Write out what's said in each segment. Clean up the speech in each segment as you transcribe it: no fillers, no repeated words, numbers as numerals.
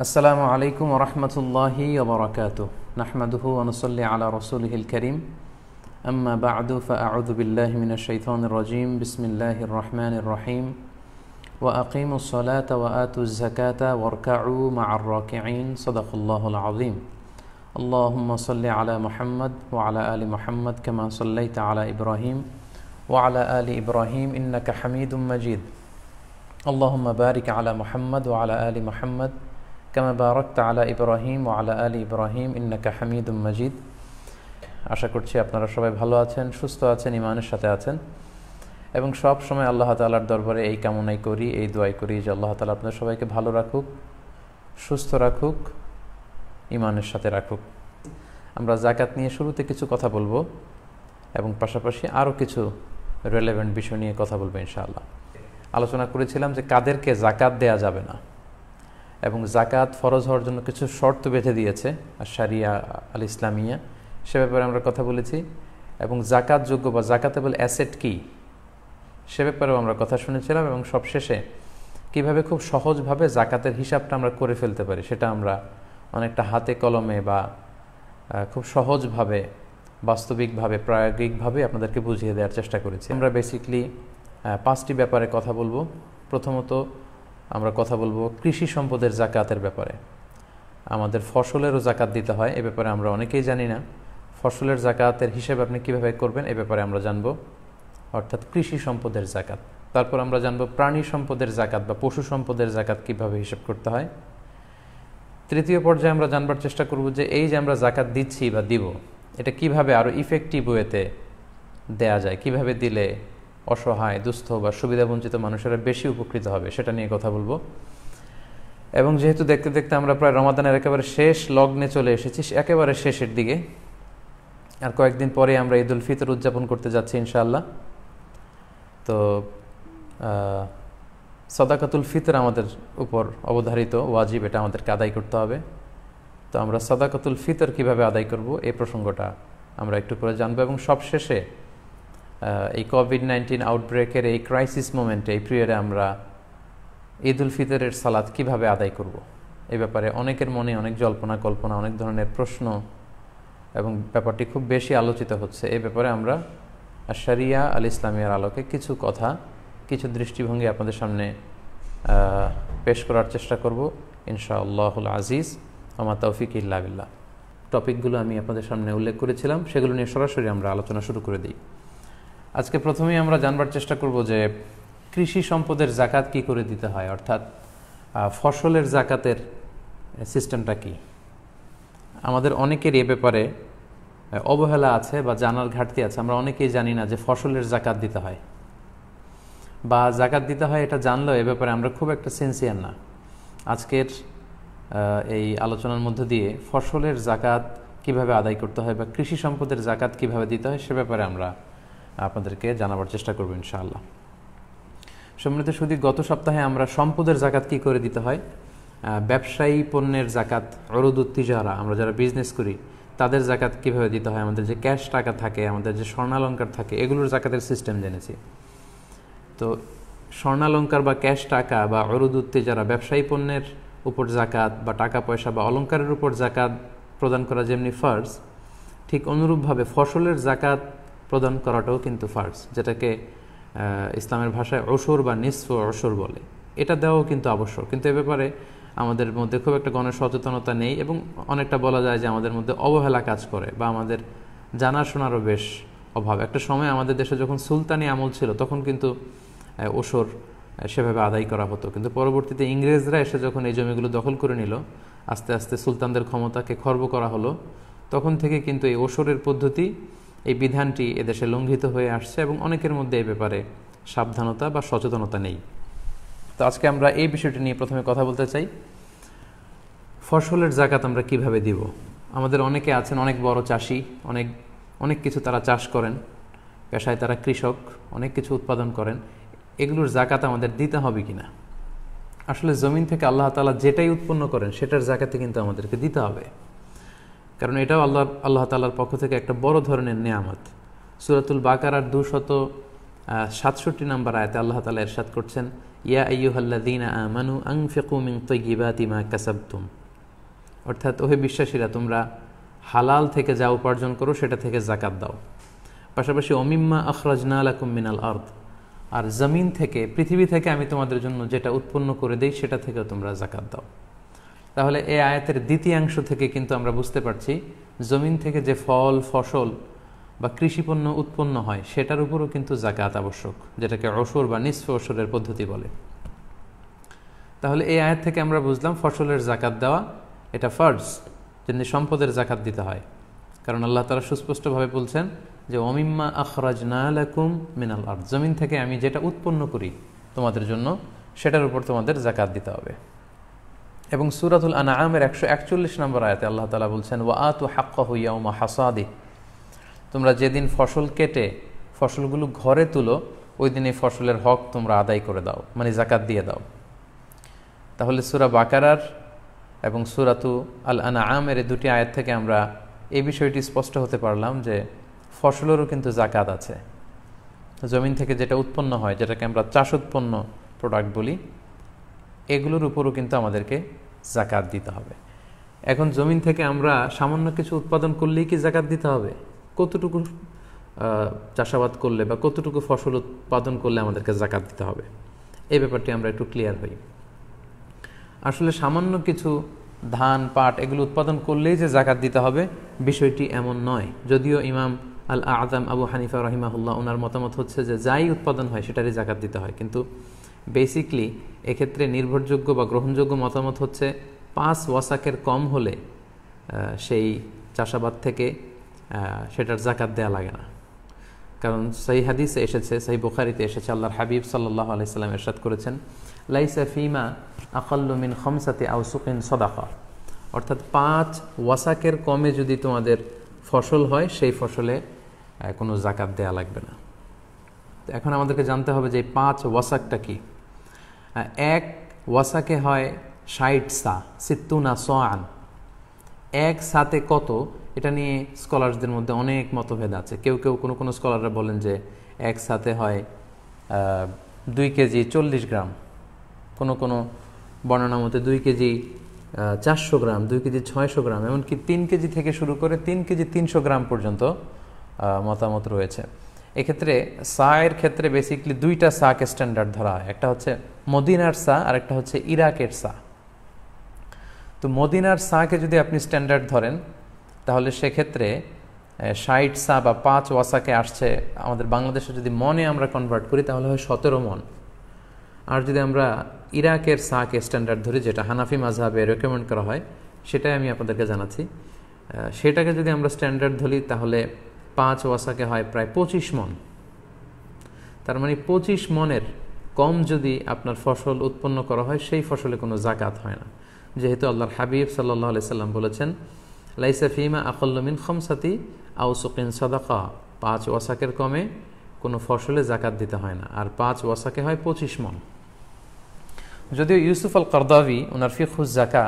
আসসালামু আলাইকুম ওয়া রাহমাতুল্লাহি ওয়া বারাকাতুহু নাহমাদুহু ওয়া নুসাল্লি আলা রাসূলিহিল কারীম আম্মা বা'দু ফাআউযু বিল্লাহি মিনাশ শাইতানির রাজীম বিসমিল্লাহির রাহমানির রহিম ওয়া আকিমুস সালাতা ওয়া আতুজ যাকাতা ওয়ারকা'উ মা'আর রাকি'ইন সাদাকাল্লাহুল আযীম আল্লাহুম্মা সাল্লি আলা মুহাম্মাদ ওয়া আলা আলি মুহাম্মাদ কামা সাল্লাইতা আলা ইব্রাহিম ওয়া আলা আলি ইব্রাহিম ইন্নাকা হামিদুম মাজিদ আল্লাহুম্মা বারিক আলা মুহাম্মাদ ওয়া আলা আলি মুহাম্মাদ কামা বারাকতা আলা ইব্রাহিম ওয়া আলা আলি ইব্রাহিম ইন্নাকা হামিদুম মাজিদ। আশা করছি আপনারা সবাই ভালো আছেন, সুস্থ আছেন, ঈমানের সাথে আছেন এবং সব সময় আল্লাহ তাআলার দরবারে এই কামনাই করি, এই দোয়াই করি যে আল্লাহ তাআলা আপনাদের সবাইকে ভালো রাখুক, সুস্থ রাখুক, ঈমানের সাথে রাখুক। আমরা যাকাত নিয়ে শুরুতে কিছু কথা বলবো এবং পাশাপাশি আরও কিছু রেলেভেন্ট বিষয় নিয়ে কথা বলবো ইনশাআল্লাহ। আলোচনা করেছিলাম যে কাদেরকে যাকাত দেয়া যাবে না এবং যাকাত ফরজ হওয়ার জন্য কিছু শর্ত বেঁধে দিয়েছে আর শারিয়া আল ইসলামিয়া, সে ব্যাপারে আমরা কথা বলেছি এবং যাকাত যোগ্য বা যাকাতেবল অ্যাসেট কি সে ব্যাপারেও আমরা কথা শুনেছিলাম এবং সবশেষে কিভাবে খুব সহজভাবে যাকাতের হিসাবটা আমরা করে ফেলতে পারি সেটা আমরা অনেকটা হাতে কলমে বা খুব সহজভাবে বাস্তবিকভাবে প্রায়োগিকভাবে আপনাদেরকে বুঝিয়ে দেওয়ার চেষ্টা করেছি। আমরা বেসিকলি 5টি ব্যাপারে কথা বলবো। প্রথমত আমরা কথা বলবো কৃষি সম্পদের যাকাতের ব্যাপারে। আমাদের ফসলেরও যাকাত দিতে হয়, এ ব্যাপারে আমরা অনেকেই জানি না। ফসলের যাকাতের হিসেব আপনি কিভাবে করবেন এ ব্যাপারে আমরা জানব, অর্থাৎ কৃষি সম্পদের যাকাত। তারপর আমরা জানব প্রাণী সম্পদের যাকাত বা পশু সম্পদের যাকাত কিভাবে হিসেব করতে হয়। তৃতীয় পর্যায়ে আমরা জানবার চেষ্টা করব যে এই যে আমরা যাকাত দিচ্ছি বা দিব, এটা কিভাবে আরও ইফেক্টিভ ওয়েতে দেয়া যায়, কিভাবে দিলে অসহায়, দুস্থ বা সুবিধাবঞ্চিত মানুষেরা বেশি উপকৃত হবে সেটা নিয়ে কথা বলবো। এবং যেহেতু দেখতে দেখতে আমরা প্রায় রমাদানের একেবারে শেষ লগ্নে চলে এসেছি, একেবারে শেষের দিকে, আর কয়েকদিন পরে আমরা ঈদুল ফিতর উদযাপন করতে যাচ্ছি ইনশাআল্লাহ। তো সাদাকাতুল ফিতর আমাদের উপর অবধারিত ওয়াজিব, এটা আমাদেরকে আদায় করতে হবে। তো আমরা সাদাকাতুল ফিতর কিভাবে আদায় করব এই প্রসঙ্গটা আমরা একটু পরে জানবো এবং সবশেষে এই কোভিড-19 আউটব্রেকের এই ক্রাইসিস মোমেন্টে, এই পিরিয়ডে আমরা ঈদুল ফিতরের সালাত কিভাবে আদায় করব এই ব্যাপারে অনেকের মনে অনেক জল্পনা কল্পনা, অনেক ধরনের প্রশ্ন এবং ব্যাপারটি খুব বেশি আলোচিত হচ্ছে। এই ব্যাপারে আমরা শারিয়া আল ইসলামিয়ার আলোকে কিছু কথা, কিছু দৃষ্টিভঙ্গি আপনাদের সামনে পেশ করার চেষ্টা করব ইনশাআল্লাহুল আজিজ ওয়া মা তাওফিক ইল্লা বিল্লাহ। টপিকগুলো আমি আপনাদের সামনে উল্লেখ করেছিলাম, সেগুলো নিয়ে সরাসরি আমরা আলোচনা শুরু করে দিই। আজকে প্রথমেই আমরা জানবার চেষ্টা করব যে কৃষি সম্পদের যাকাত কি করে দিতে হয়, অর্থাৎ ফসলের যাকাতের সিস্টেমটা কি। আমাদের অনেকেরই এ ব্যাপারে অবহেলা আছে বা জানার ঘাটতি আছে। আমরা অনেকেই জানি না যে ফসলের যাকাত দিতে হয় বা যাকাত দিতে হয়, এটা জানলেও এ ব্যাপারে আমরা খুব একটা সিনসিয়ার না। আজকের এই আলোচনার মধ্য দিয়ে ফসলের যাকাত কিভাবে আদায় করতে হয় বা কৃষি সম্পদের যাকাত কিভাবে দিতে হয় সে ব্যাপারে আমরা আপনাদেরকে জানাবার চেষ্টা করব ইনশাআল্লাহ। সম্মানিত শুধু গত সপ্তাহে আমরা সম্পদের যাকাত কি করে দিতে হয়, ব্যবসায়ী পণ্যের যাকাত, উরুদুত তিজারা, আমরা যারা বিজনেস করি তাদের যাকাত কিভাবে দিতে হয়, আমাদের যে ক্যাশ টাকা থাকে, আমাদের যে স্বর্ণালঙ্কার থাকে, এগুলোর যাকাতের সিস্টেম জেনেছি। তো স্বর্ণালঙ্কার বা ক্যাশ টাকা বা উরুদুত তিজারা, ব্যবসায়ী পণ্যের উপর যাকাত বা টাকা পয়সা বা অলঙ্কারের উপর যাকাত প্রদান করা যেমনি ফার্জ, ঠিক অনুরূপভাবে ফসলের যাকাত প্রদান করাটাও কিন্তু ফার্জ, যেটাকে ইসলামের ভাষায় ওশর বা নিসফ ওশর বলে। এটা দেওয়াও কিন্তু আবশ্যক, কিন্তু এ ব্যাপারে আমাদের মধ্যে খুব একটা গণসচেতনতা নেই এবং অনেকটা বলা যায় যে আমাদের মধ্যে অবহেলা কাজ করে বা আমাদের জানাশোনারও বেশ অভাব। একটা সময় আমাদের দেশে যখন সুলতানি আমল ছিল তখন কিন্তু ওশর সেভাবে আদায় করা হতো, কিন্তু পরবর্তীতে ইংরেজরা এসে যখন এই জমিগুলো দখল করে নিল, আস্তে আস্তে সুলতানদের ক্ষমতাকে খর্ব করা হলো, তখন থেকে কিন্তু এই ওশরের পদ্ধতি, এই বিধানটি এদেশে লঙ্ঘিত হয়ে আসছে এবং অনেকের মধ্যে এই ব্যাপারে সাবধানতা বা সচেতনতা নেই। তো আজকে আমরা এই বিষয়টি নিয়ে প্রথমে কথা বলতে চাই, ফসলের যাকাত আমরা কিভাবে দিব। আমাদের অনেকে আছেন অনেক বড় চাষি, অনেক কিছু তারা চাষ করেন, পেশায় তারা কৃষক, অনেক কিছু উৎপাদন করেন, এগুলোর যাকাত আমাদের দিতে হবে কিনা। আসলে জমিন থেকে আল্লাহ তাআলা যেটাই উৎপন্ন করেন সেটার যাকাতে কিন্তু আমাদেরকে দিতে হবে, কারণ এটাও আল্লাহ তাআলার পক্ষ থেকে একটা বড় ধরনের নেয়ামত। সূরাতুল বাকারার 267 নম্বর আয়াতে আল্লাহ তাআলা ইরশাদ করছেন, ইয়া আইয়ুহাল্লাযীনা আমানু আনফিকু মিন তাইয়্যিবাতি মা কাসাবতুম, অর্থাৎ ওহে বিশ্বাসীরা তোমরা হালাল থেকে যা উপার্জন করো সেটা থেকে যাকাত দাও। পাশাপাশি অমিম্মা আখরাজনা লাকুম মিনাল আরদ, আর জমিন থেকে, পৃথিবী থেকে আমি তোমাদের জন্য যেটা উৎপন্ন করে দেই সেটা থেকেও তোমরা যাকাত দাও। তাহলে এই আয়াতের দ্বিতীয়াংশ থেকে কিন্তু আমরা বুঝতে পারছি জমিন থেকে যে ফল ফসল বা কৃষিপণ্য উৎপন্ন হয় সেটার উপরও কিন্তু যাকাত আবশ্যক, যেটাকে অশর বা নিসফে অশরের পদ্ধতি বলে। তাহলে এই আয়াত থেকে আমরা বুঝলাম ফসলের যাকাত দেওয়া এটা ফরজ, যেমনি সম্পদের যাকাত দিতে হয়, কারণ আল্লাহ তাআলা সুস্পষ্টভাবে বলছেন যে ওমিম্মা আখরাজনা লাকুম মিনাল আরদ, জমিন থেকে আমি যেটা উৎপন্ন করি তোমাদের জন্য সেটার উপর তোমাদের যাকাত দিতে হবে। এবং সূরাতুল আনআমের 141 নম্বর আয়াতে আল্লাহ তাআলা বলছেন ওয়া আতু হাক্কাহু ইয়াউমা হাসাদি, তোমরা যেদিন ফসল কেটে ফসলগুলো ঘরে তুলো ওই দিন এই ফসলের হক তোমরা আদায় করে দাও, মানে যাকাত দিয়ে দাও। তাহলে সূরা বাকারার এবং সূরাতু আল আনআমের এই দুটি আয়াত থেকে আমরা এই বিষয়টি স্পষ্ট হতে পারলাম যে ফসলেরও কিন্তু যাকাত আছে। জমিন থেকে যেটা উৎপন্ন হয়, যেটাকে আমরা চাষ উৎপন্ন প্রোডাক্ট বলি, এগুলোর উপরও কিন্তু আমাদেরকে যাকাত দিতে হবে। এখন জমিন থেকে আমরা সামান্য কিছু উৎপাদন করলেই কি যাকাত দিতে হবে? কতটুকু চাষাবাদ করলে বা কতটুকু ফসল উৎপাদন করলে আমাদেরকে যাকাত দিতে হবে, এই ব্যাপারটি আমরা একটু ক্লিয়ার হই। আসলে সামান্য কিছু ধান পাট এগুলো উৎপাদন করলেই যে যাকাত দিতে হবে বিষয়টি এমন নয়। যদিও ইমাম আল আযম আবু হানিফা রাহিমাহুল্লাহ ওনার মতামত হচ্ছে যে যাই উৎপাদন হয় সেটারই যাকাত দিতে হয়, কিন্তু বেসিকলি এক্ষেত্রে নির্ভরযোগ্য বা গ্রহণযোগ্য মতামত হচ্ছে 5 ওয়াসাকের কম হলে সেই চাষাবাদ থেকে সেটার যাকাত দেয়া লাগে না। কারণ সহিহ হাদিসে এসেছে, সহিহ বুখারীতে এসেছে, আল্লাহর হাবিব সাল্লাল্লাহু আলাইহি সাল্লাম ইরশাদ করেছেন লাইসা ফিমা আকাল্লু মিন খামসাতি আওসুকিন সাদাকা, অর্থাৎ 5 ওয়াসাকের কমে যদি তোমাদের ফসল হয় সেই ফসলে কোনো যাকাত দেয়া লাগবে না। তো এখন আমাদেরকে জানতে হবে যে 5 ওয়াসাকটা কি। এক ওয়াসাকে হয় 60 সা, সিত্তুনা সাআন। এক সাতে কত, এটা নিয়ে স্কলারদের মধ্যে অনেক মতভেদ আছে। কেউ কেউ কোনো স্কলাররা বলেন যে এক সাতে হয় 2 কেজি 40 গ্রাম, কোনো বর্ণনা মতে 2 কেজি 400 গ্রাম, 2 কেজি 600 গ্রাম, এমনকি 3 কেজি থেকে শুরু করে 3 কেজি 300 গ্রাম পর্যন্ত মতামত রয়েছে। এক্ষেত্রে সায়ের ক্ষেত্রে বেসিকলি 2টা সাকে স্ট্যান্ডার্ড ধরা হয়, একটা হচ্ছে মদিনার সা আর একটা হচ্ছে ইরাকের সা। তো মদিনার সাকে যদি আপনি স্ট্যান্ডার্ড ধরেন তাহলে সেক্ষেত্রে 60 সা বা 5 ওয়াসাকে আসছে আমাদের বাংলাদেশে যদি মনে আমরা কনভার্ট করি তাহলে হয় 17 মন। আর যদি আমরা ইরাকের সাকে স্ট্যান্ডার্ড ধরি, যেটা হানাফি মাযহাবে রেকমেন্ড করা হয়, সেটাই আমি আপনাদেরকে জানাচ্ছি। সেটাকে যদি আমরা স্ট্যান্ডার্ড ধরি তাহলে 5 ওয়াসাকে হয় প্রায় 25 মন। তার মানে 25 মনের কম যদি আপনার ফসল উৎপন্ন করা হয় সেই ফসলে কোনো যাকাত হয় না, যেহেতু আল্লাহর হাবিব সাল্লাল্লাহু আলাইহি সাল্লাম বলেছেন লাইসা ফিমা আকাল্লু মিন খামসাতি আওসুকিন সাদাকা, 5 ওয়াসাকের কমে কোনো ফসলে যাকাত দিতে হয় না, আর 5 ওয়াসাকে হয় 25 মন। যদিও ইউসুফ আল কারদাভি ওনার ফিকহুজ যাকা,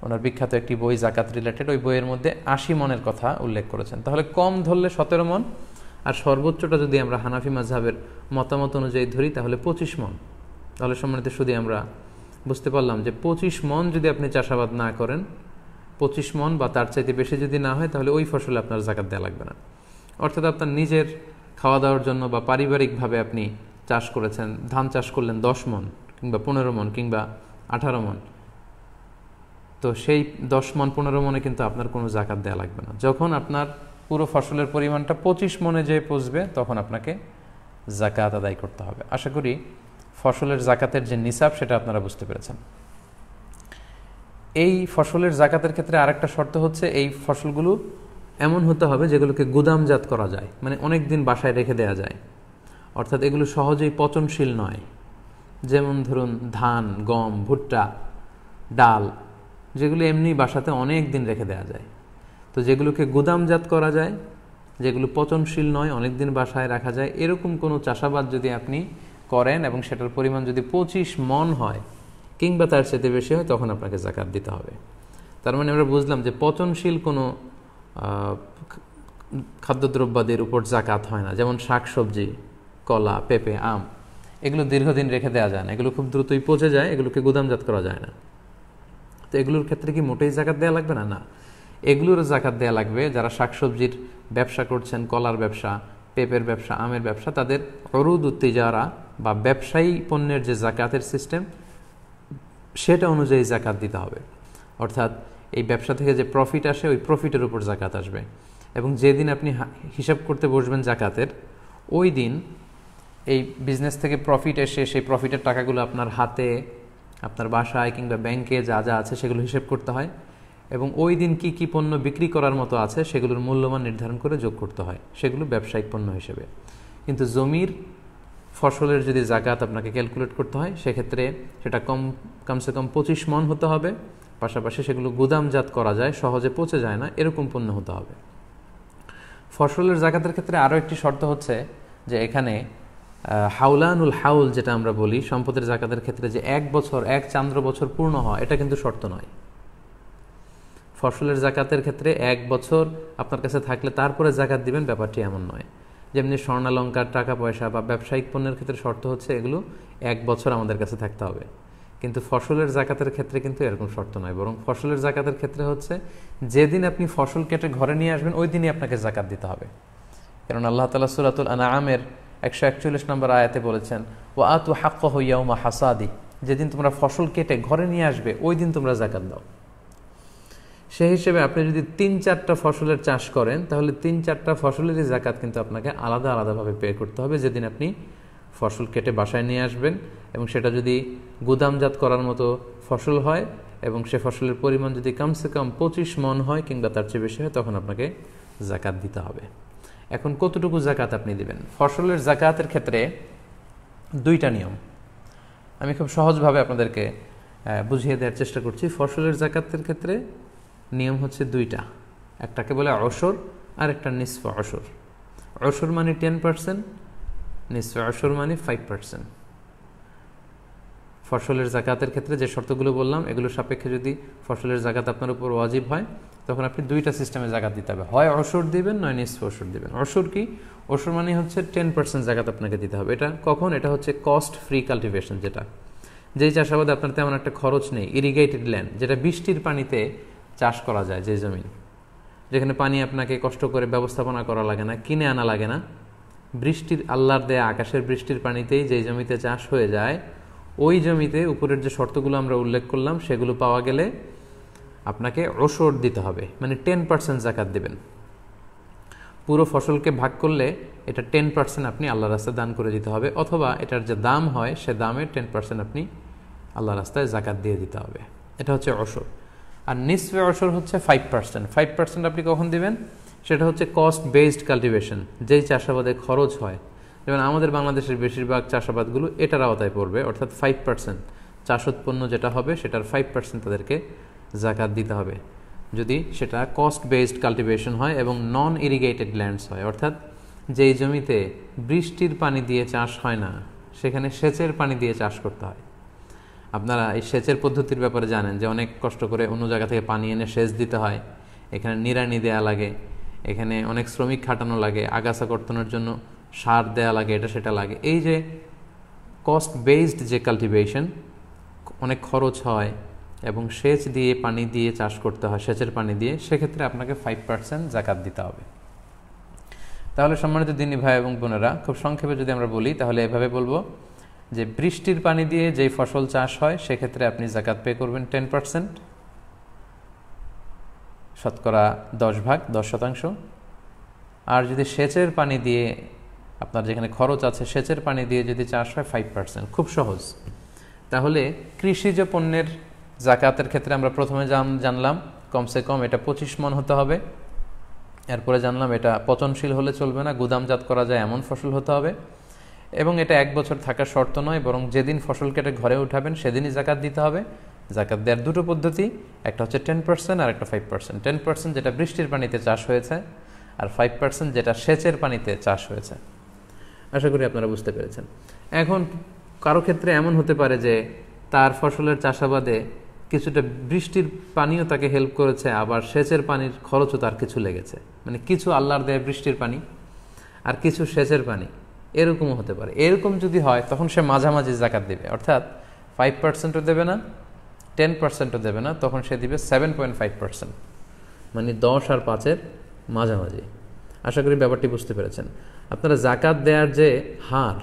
ওনার বিখ্যাত একটি বই যাকাত রিলেটেড, ওই বইয়ের মধ্যে 80 মনের কথা উল্লেখ করেছেন। তাহলে কম ধরলে 17 মন, আর সর্বোচ্চটা যদি আমরা হানাফি মাযহাবের মতামত অনুযায়ী ধরি তাহলে 25 মন। তাহলে সম্মানিত শুধু আমরা বুঝতে পারলাম যে 25 মন যদি আপনি চাষাবাদ না করেন, 25 মন বা তার চাইতে বেশি যদি না হয় তাহলে ওই ফসলে আপনার যাকাত দেওয়া লাগবে না। অর্থাৎ আপনার নিজের খাওয়া দাওয়ার জন্য বা পারিবারিকভাবে আপনি চাষ করেছেন, ধান চাষ করলেন 10 মন কিংবা 15 মন কিংবা 18 মন, তো সেই 10 মন 15 মনে কিন্তু আপনার কোনো যাকাত দেওয়া লাগবে না। যখন আপনার পুরো ফসলের পরিমাণটা 25 মনে যেয়ে পৌঁছবে তখন আপনাকে যাকাত আদায় করতে হবে। আশা করি ফসলের যাকাতের যে নিসাব সেটা আপনারা বুঝতে পেরেছেন। এই ফসলের যাকাতের ক্ষেত্রে আরেকটা শর্ত হচ্ছে এই ফসলগুলো এমন হতে হবে যেগুলোকে গুদামজাত করা যায়, মানে অনেক দিন বাসায় রেখে দেওয়া যায়, অর্থাৎ এগুলো সহজেই পচনশীল নয়। যেমন ধরুন ধান, গম, ভুট্টা, ডাল, যেগুলো এমনি বাসাতে অনেক দিন রেখে দেওয়া যায়। তো যেগুলোকে গুদামজাত করা যায়, যেগুলো পচনশীল নয়, অনেক দিন বাসায় রাখা যায়, এরকম কোনো চাষাবাদ যদি আপনি করেন এবং সেটার পরিমাণ যদি 25 মন হয় কিংবা তার চেয়ে বেশি হয় তখন আপনাকে যাকাত দিতে হবে। তার মানে আমরা বুঝলাম যে পচনশীল কোনো খাদ্যদ্রব্যাদির উপর যাকাত হয় না, যেমন শাকসবজি, কলা, পেঁপে, আম, এগুলো দীর্ঘদিন রেখে দেওয়া যায় না, এগুলো খুব দ্রুতই পচে যায়, এগুলোকে গুদামজাত করা যায় না। তো এগুলোর ক্ষেত্রে কি মোটেই জাকাত দেওয়া লাগবে না? না, এগুলোর জাকাত দেওয়া লাগবে। যারা শাকসবজির ব্যবসা করছেন, কলার ব্যবসা, পেঁপের ব্যবসা, আমের ব্যবসা, তাদের অরুদ উত্তেজারা বা ব্যবসায়ী পণ্যের যে জাকাতের সিস্টেম সেটা অনুযায়ী জাকাত দিতে হবে। অর্থাৎ এই ব্যবসা থেকে যে প্রফিট আসে ওই প্রফিটের উপর জাকাত আসবে। এবং যেদিন আপনি হিসাব করতে বসবেন জাকাতের, ওই দিন এই বিজনেস থেকে প্রফিট এসে সেই প্রফিটের টাকাগুলো আপনার হাতে, আপনার বাসায় কিংবা ব্যাংকে যা যা আছে সেগুলো হিসেব করতে হয়, এবং ওই দিন কি কি পণ্য বিক্রি করার মতো আছে সেগুলোর মূল্যমান নির্ধারণ করে যোগ করতে হয়, সেগুলো ব্যবসায়িক পণ্য হিসেবে। কিন্তু জমির ফসলের যদি জাকাত আপনাকে ক্যালকুলেট করতে হয়, সেক্ষেত্রে সেটা কমসে কম 25 মণ হতে হবে। পাশাপাশি সেগুলো গুদামজাত করা যায়, সহজে পচে যায় না, এরকম পণ্য হতে হবে। ফসলের জাকাতের ক্ষেত্রে আরও একটি শর্ত হচ্ছে যে এখানে হাউলানুল হাউল যেটা আমরা বলি সম্পদের জাকাতের ক্ষেত্রে, যে 1 বছর 1 চান্দ্র বছর পূর্ণ হয়, এটা কিন্তু শর্ত নয়। ফসলের জাকাতের ক্ষেত্রে 1 বছর আপনার কাছে থাকলে তারপরে জাকাত দিবেন, ব্যাপারটি এমন নয়। যেমনি স্বর্ণালঙ্কার, টাকা পয়সা বা ব্যবসায়িক পণ্যের ক্ষেত্রে শর্ত হচ্ছে এগুলো 1 বছর আমাদের কাছে থাকতে হবে। কিন্তু ফসলের জাকাতের ক্ষেত্রে কিন্তু এরকম শর্ত নয়, বরং ফসলের জাকাতের ক্ষেত্রে হচ্ছে যেদিন আপনি ফসল কেটে ঘরে নিয়ে আসবেন ওই দিনই আপনাকে জাকাত দিতে হবে। কারণ আল্লাহ তাআলা সূরাতুল আনআমের 141 নম্বর আয়াতে বলেছেন, ওয়া আতু হাক্কাহু ইয়াউমা হাসাদি, যেদিন তোমরা ফসল কেটে ঘরে নিয়ে আসবে ওই দিন তোমরা জাকাত দাও। সেই হিসেবে আপনি যদি 3-4টা ফসলের চাষ করেন, তাহলে 3-4টা ফসলেরই জাকাত কিন্তু আপনাকে আলাদা আলাদাভাবে পে করতে হবে যেদিন আপনি ফসল কেটে বাসায় নিয়ে আসবেন। এবং সেটা যদি গুদামজাত করার মতো ফসল হয় এবং সে ফসলের পরিমাণ যদি কমসে কম 25 মণ হয় কিংবা তার চেয়ে বেশি হয়, তখন আপনাকে জাকাত দিতে হবে। এখন কতটুকু জাকাত আপনি দিবেন? ফসলের জাকাতের ক্ষেত্রে 2টা নিয়ম আমি খুব সহজভাবে আপনাদেরকে বুঝিয়ে দেওয়ার চেষ্টা করছি। ফসলের জাকাতের ক্ষেত্রে নিয়ম হচ্ছে 2টা, একটাকে বলে অশর আর একটা নিসফ অশর। অশর মানে 10%, নিসফ অশর মানে 5%। ফসলের জাকাতের ক্ষেত্রে যে শর্তগুলো বললাম এগুলো সাপেক্ষে যদি ফসলের জাকাত আপনার উপর ওয়াজিব হয়, তখন আপনি 2টা সিস্টেমে জাকাত দিতে হবে, হয় অশর দিবেন নয় নিসফ অশর দিবেন। অশর কি? অশর মানে হচ্ছে 10% জাকাত আপনাকে দিতে হবে। এটা কখন? এটা হচ্ছে কস্ট ফ্রি কাল্টিভেশন, যেই চাষাবাদে আপনার তেমন একটা খরচ নেই, ইরিগেটেড ল্যান্ড, যেটা বৃষ্টির পানিতে চাষ করা যায়, যে জমি যেখানে পানি আপনাকে কষ্ট করে ব্যবস্থাপনা করা লাগে না, কিনে আনা লাগে না, বৃষ্টির আল্লাহর দেয়া আকাশের বৃষ্টির পানিতেই যেই জমিতে চাষ হয়ে যায়, ওই জমিতে উপরের যে শর্তগুলো আমরা উল্লেখ করলাম সেগুলো পাওয়া গেলে আপনাকে অশর দিতে হবে, মানে 10% জাকাত দেবেন। পুরো ফসলকে ভাগ করলে এটা 10% আপনি আল্লাহর রাস্তায় দান করে দিতে হবে, অথবা এটার যে দাম হয় সে দামের 10% আপনি আল্লাহর রাস্তায় জাকাত দিয়ে দিতে হবে। এটা হচ্ছে অশর। আর নিসফে অশর হচ্ছে 5%। 5% আপনি কখন দিবেন? সেটা হচ্ছে কস্ট বেসড কাল্টিভেশন, যেই চাষাবাদে খরচ হয়। যেমন আমাদের বাংলাদেশের বেশিরভাগ চাষাবাদগুলো এটার আওতায় পড়বে, অর্থাৎ 5% চাষোৎপন্ন যেটা হবে সেটার 5% তাদেরকে জাকাত দিতে হবে, যদি সেটা কস্ট বেসড কাল্টিভেশন হয় এবং নন ইরিগেটেড ল্যান্ডস হয়। অর্থাৎ যেই জমিতে বৃষ্টির পানি দিয়ে চাষ হয় না, সেখানে সেচের পানি দিয়ে চাষ করতে হয়। আপনারা এই সেচের পদ্ধতির ব্যাপারে জানেন যে অনেক কষ্ট করে অন্য জায়গা থেকে পানি এনে সেচ দিতে হয়, এখানে নিড়ানি দেয়া লাগে, এখানে অনেক শ্রমিক খাটানো লাগে, আগাছা কর্তনের জন্য সার দেয়া লাগে, এটা সেটা লাগে। এই যে কস্ট বেসড যে কাল্টিভেশন, অনেক খরচ হয় এবং সেচ দিয়ে পানি দিয়ে চাষ করতে হয়, সেচের পানি দিয়ে, সেক্ষেত্রে আপনাকে 5% জাকাত দিতে হবে। তাহলে সম্মানিত দিনী ভাই এবং বোনেরা, খুব সংক্ষেপে যদি আমরা বলি তাহলে এভাবে বলবো যে বৃষ্টির পানি দিয়ে যেই ফসল চাষ হয় সেক্ষেত্রে আপনি জাকাত পে করবেন 10%, শতকরা 10%। আর যদি সেচের পানি দিয়ে, আপনার যেখানে খরচ আছে সেচের পানি দিয়ে যদি চাষ হয় 5%। খুব সহজ। তাহলে কৃষিজ পণ্যের জাকাতের ক্ষেত্রে আমরা প্রথমে জানলাম কমসে কম এটা 25 মণ হতে হবে। এরপরে জানলাম এটা পচনশীল হলে চলবে না, গুদামজাত করা যায় এমন ফসল হতে হবে, এবং এটা 1 বছর থাকার শর্ত নয়, বরং যেদিন ফসল কেটে ঘরে উঠাবেন সেদিনই জাকাত দিতে হবে। জাকাত দেওয়ার 2টো পদ্ধতি, একটা হচ্ছে 10% আর একটা 5%। 10% যেটা বৃষ্টির পানিতে চাষ হয়েছে, আর 5% যেটা সেচের পানিতে চাষ হয়েছে। আশা করি আপনারা বুঝতে পেরেছেন। এখন কারো ক্ষেত্রে এমন হতে পারে যে তার ফসলের চাষাবাদে কিছুটা বৃষ্টির পানিও তাকে হেল্প করেছে, আবার সেচের পানির খরচও তার কিছু লেগেছে, মানে কিছু আল্লাহর দেয় বৃষ্টির পানি আর কিছু সেচের পানি। এরকমও হতে পারে। এরকম যদি হয় তখন সে মাঝামাঝি জাকাত দিবে, অর্থাৎ 5%ও দেবে না, 10%ও দেবে না, তখন সে দিবে 7.5%, মানে 10 আর 5-এর মাঝামাঝি। আশা করি ব্যাপারটি বুঝতে পেরেছেন। আপনারা জাকাত দেওয়ার যে হার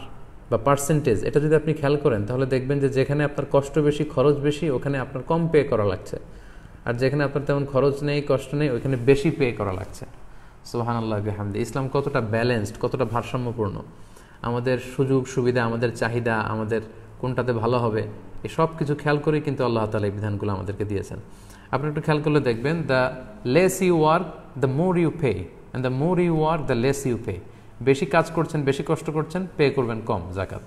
বা পার্সেন্টেজ, এটা যদি আপনি খেয়াল করেন তাহলে দেখবেন যে যেখানে আপনার কষ্ট বেশি, খরচ বেশি, ওখানে আপনার কম পে করা লাগছে, আর যেখানে আপনার তেমন খরচ নেই, কষ্ট নেই, ওইখানে বেশি পে করা লাগছে। সুবহানাল্লাহ বিহামদি। ইসলাম কতটা ব্যালেন্সড, কতটা ভারসাম্যপূর্ণ। আমাদের সুযোগ সুবিধা, আমাদের চাহিদা, আমাদের কোনটাতে ভালো হবে, এই সব কিছু খেয়াল করেই কিন্তু আল্লাহ তাআলা এই বিধানগুলো আমাদেরকে দিয়েছেন। আপনি একটু খেয়াল করলে দেখবেন, the less you work the more you pay, and the more you work the less you pay. বেশি কাজ করছেন, বেশি কষ্ট করছেন, পে করবেন কম জাকাত।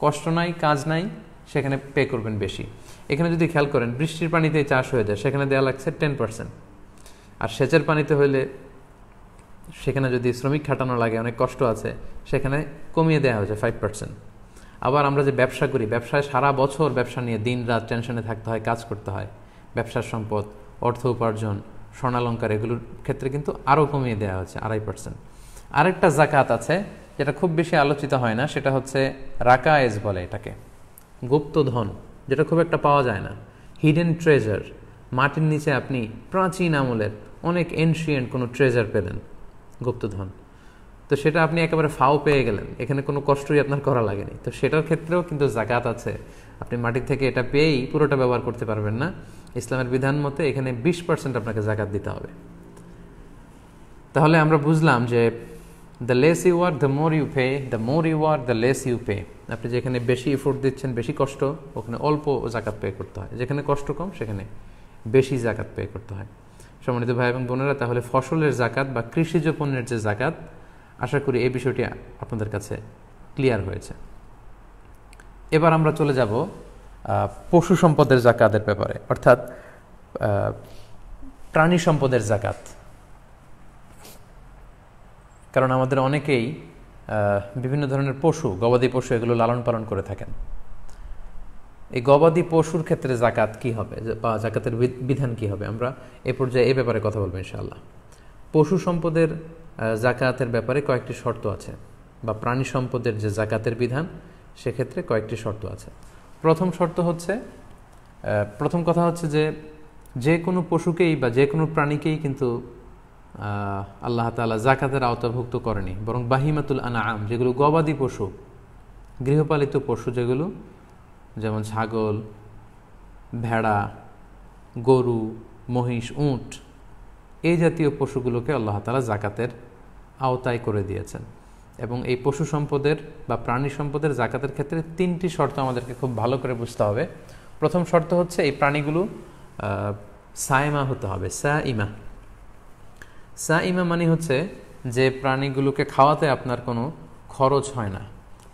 কষ্ট নাই, কাজ নাই, সেখানে পে করবেন বেশি। এখানে যদি খেয়াল করেন, বৃষ্টির পানিতে চাষ হয়ে যায়, সেখানে দেওয়া লাগছে 10%, আর সেচের পানিতে হইলে সেখানে যদি শ্রমিক খাটানো লাগে, অনেক কষ্ট আছে, সেখানে কমিয়ে দেওয়া হয়েছে 5%। আবার আমরা যে ব্যবসা করি, ব্যবসায় সারা বছর ব্যবসা নিয়ে দিন রাত টেনশনে থাকতে হয়, কাজ করতে হয়, ব্যবসার সম্পদ, অর্থ উপার্জন, স্বর্ণালঙ্কার, এগুলোর ক্ষেত্রে কিন্তু আরও কমিয়ে দেওয়া হয়েছে 2.5%। আরেকটা জাকাত আছে যেটা খুব বেশি আলোচিত হয় না, সেটা হচ্ছে রাকায়েজ বলে এটাকে, গুপ্তধন, যেটা খুব একটা পাওয়া যায় না, হিডেন ট্রেজার। মাটির নিচে আপনি প্রাচীন আমলের অনেক এনশিয়েন্ট কোনো ট্রেজার পেলেন, গুপ্তধন, তো সেটা আপনি একেবারে ফাও পেয়ে গেলেন, এখানে কোনো কষ্টই আপনার করা লাগেনি, তো সেটার ক্ষেত্রেও কিন্তু জাকাত আছে। আপনি মাটির থেকে এটা পেয়েই পুরোটা ব্যবহার করতে পারবেন না। ইসলামের বিধান মতে এখানে 20% আপনাকে জাকাত দিতে হবে। তাহলে আমরা বুঝলাম যে the less you work the more you pay, the more you work the less you pay. আপনি যেখানে বেশি এফোর্ট দিচ্ছেন, বেশি কষ্ট, ওখানে অল্প জাকাত পে করতে হয়, যেখানে কষ্ট কম সেখানে বেশি জাকাত পে করতে হয়। সম্মানিত ভাই এবং বোনেরা, তাহলে ফসলের জাকাত বা কৃষিজ পণ্যের যে জাকাত, আশা করি এই বিষয়টি আপনাদের কাছে ক্লিয়ার হয়েছে। এবার আমরা চলে যাব পশু সম্পদের জাকাতের ব্যাপারে, অর্থাৎ প্রাণী সম্পদের জাকাত। কারণ আমাদের অনেকেই বিভিন্ন ধরনের পশু, গবাদি পশু, এগুলো লালন পালন করে থাকেন। এই গবাদি পশুর ক্ষেত্রে জাকাত কি হবে বা জাকাতের বিধান কি হবে, আমরা এ পর্যায়ে এই ব্যাপারে কথা বলবো ইনশাআল্লাহ। পশু সম্পদের জাকাতের ব্যাপারে কয়েকটি শর্ত আছে, বা প্রাণী সম্পদের যে জাকাতের বিধান, সেক্ষেত্রে কয়েকটি শর্ত আছে। প্রথম কথা হচ্ছে যে কোনো পশুকেই বা যে কোনো প্রাণীকেই কিন্তু আল্লাহ তাআলা জাকাতের আওতাভুক্ত করেনি, বরং বাহিমাতুল আনআম, যেগুলো গবাদি পশু, গৃহপালিত পশু যেগুলো, যেমন ছাগল, ভেড়া, গরু, মহিষ, উট, এই জাতীয় পশুগুলোকে আল্লাহ তাআলা জাকাতের আওতায় করে দিয়েছেন। এবং এই পশু সম্পদের বা প্রাণী সম্পদের জাকাতের ক্ষেত্রে 3টি শর্ত আমাদেরকে খুব ভালো করে বুঝতে হবে। প্রথম শর্ত হচ্ছে এই প্রাণীগুলো সাইমা হতে হবে। সাইমা মানে হচ্ছে যে প্রাণীগুলোকে খাওয়াতে আপনার কোনো খরচ হয় না,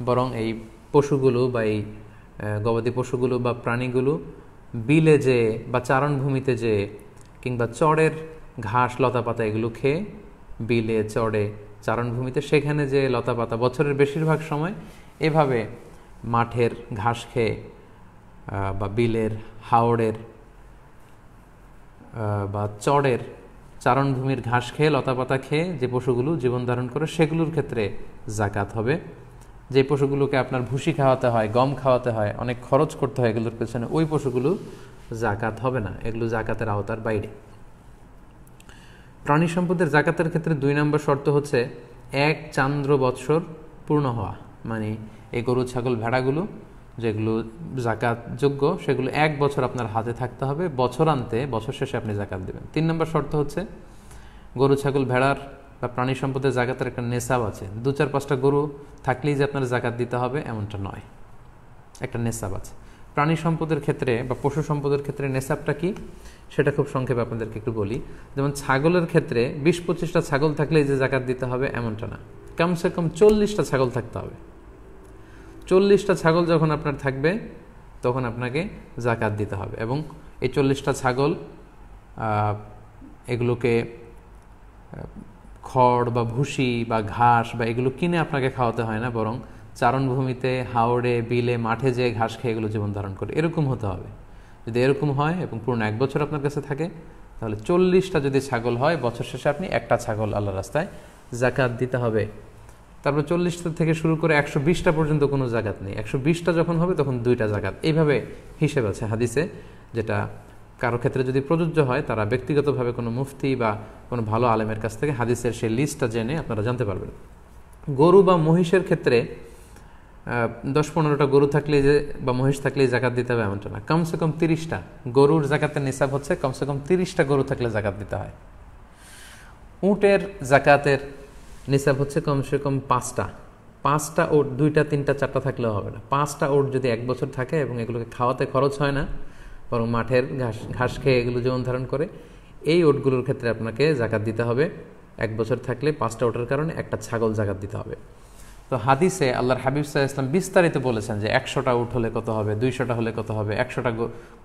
বরং এই পশুগুলো বা এই গবাদি পশুগুলো বা প্রাণীগুলো বিলে যে বা চারণভূমিতে যে কিংবা চড়ের ঘাস লতাপাতা এগুলো খেয়ে, বিলে, চড়ে, চারণভূমিতে সেখানে যে লতাপাতা, বছরের বেশিরভাগ সময় এভাবে মাঠের ঘাস খেয়ে বা বিলের, হাওড়ের বা চড়ের চারণভূমির ঘাস খেয়ে, লতাপাতা খেয়ে যে পশুগুলো জীবন ধারণ করে, সেগুলোর ক্ষেত্রে জাকাত হবে। যে পশুগুলোকে আপনার ভুসি খাওয়াতে হয়, গম খাওয়াতে হয়, অনেক খরচ করতে হয় এগুলোর পেছনে, ওই পশুগুলো জাকাত হবে না, এগুলো জাকাতের আওতার বাইরে। প্রাণী সম্পদের জাকাতের ক্ষেত্রে 2 নম্বর শর্ত হচ্ছে 1 চান্দ্র বৎসর পূর্ণ হওয়া, মানে এই গরু, ছাগল, ভেড়াগুলো যেগুলো জাকাত যোগ্য, সেগুলো 1 বছর আপনার হাতে থাকতে হবে, বছরান্তে, বছর শেষে আপনি জাকাত দেবেন। 3 নম্বর শর্ত হচ্ছে গরু, ছাগল, ভেড়ার বা প্রাণী সম্পদের জাকাতের একটা নেশাব আছে। 2-4-5টা গরু থাকলেই যে আপনার জাকাত দিতে হবে এমনটা নয়, একটা নেশাব আছে। প্রাণী সম্পদের ক্ষেত্রে বা পশু সম্পদের ক্ষেত্রে নেশাবটা কি, সেটা খুব সংক্ষেপে আপনাদেরকে একটু বলি। যেমন ছাগলের ক্ষেত্রে 20-25টা ছাগল থাকলেই যে জাকাত দিতে হবে এমনটা না, কমসে কম 40টা ছাগল থাকতে হবে। 40টা ছাগল যখন আপনার থাকবে তখন আপনাকে জাকাত দিতে হবে। এবং এই 40টা ছাগল এগুলোকে খড় বা ভুসি বা ঘাস বা এগুলো কিনে আপনাকে খাওয়াতে হয় না, বরং চারণভূমিতে, হাওড়ে, বিলে, মাঠে যে ঘাস খেয়ে এগুলো জীবন ধারণ করে, এরকম হতে হবে। যদি এরকম হয় এবং পুরো 1 বছর আপনার কাছে থাকে, তাহলে 40টা যদি ছাগল হয়, বছর শেষে আপনি একটা ছাগল আল্লাহর রাস্তায় জাকাত দিতে হবে। তারপর 40টা থেকে শুরু করে 120টা পর্যন্ত কোনো জাকাত নেই, 120টা যখন হবে তখন 2টা জাকাত। এইভাবে হিসেব আছে হাদিসে, যেটা কারো ক্ষেত্রে যদি প্রযোজ্য হয় তারা ব্যক্তিগতভাবে কোনো মুফতি বা কোনো ভালো আলেমের কাছ থেকে হাদিসের সেই লিস্টটা জেনে আপনারা জানতে পারবেন। গরু বা মহিষের ক্ষেত্রে 10-15টা গরু থাকলে যে বা মহিষ থাকলেই জাকাত দিতে হবে এমনটা না, কমসে কম 30টা গরুর জাকাতের নিসাব হচ্ছে কমসে কম 30টা গরু থাকলে জাকাত দিতে হয়। উটের জাকাতের নিসাব হচ্ছে কমসে কম 5টা ওট, 2টা 3টা 4টা থাকলেও হবে না। 5টা ওট যদি 1 বছর থাকে এবং এগুলোকে খাওয়াতে খরচ হয় না, বরং মাঠের ঘাস খেয়ে এগুলো জীবন ধারণ করে, এই ওটগুলোর ক্ষেত্রে আপনাকে জাকাত দিতে হবে। 1 বছর থাকলে 5টা ওটের কারণে একটা ছাগল জাকাত দিতে হবে। তো হাদিসে আল্লাহর হাবিব সাল্লাল্লাহু আলাইহি ওয়াসাল্লাম বিস্তারিত বলেছেন যে 100টা উট হলে কত হবে, 200টা হলে কত হবে, 100টা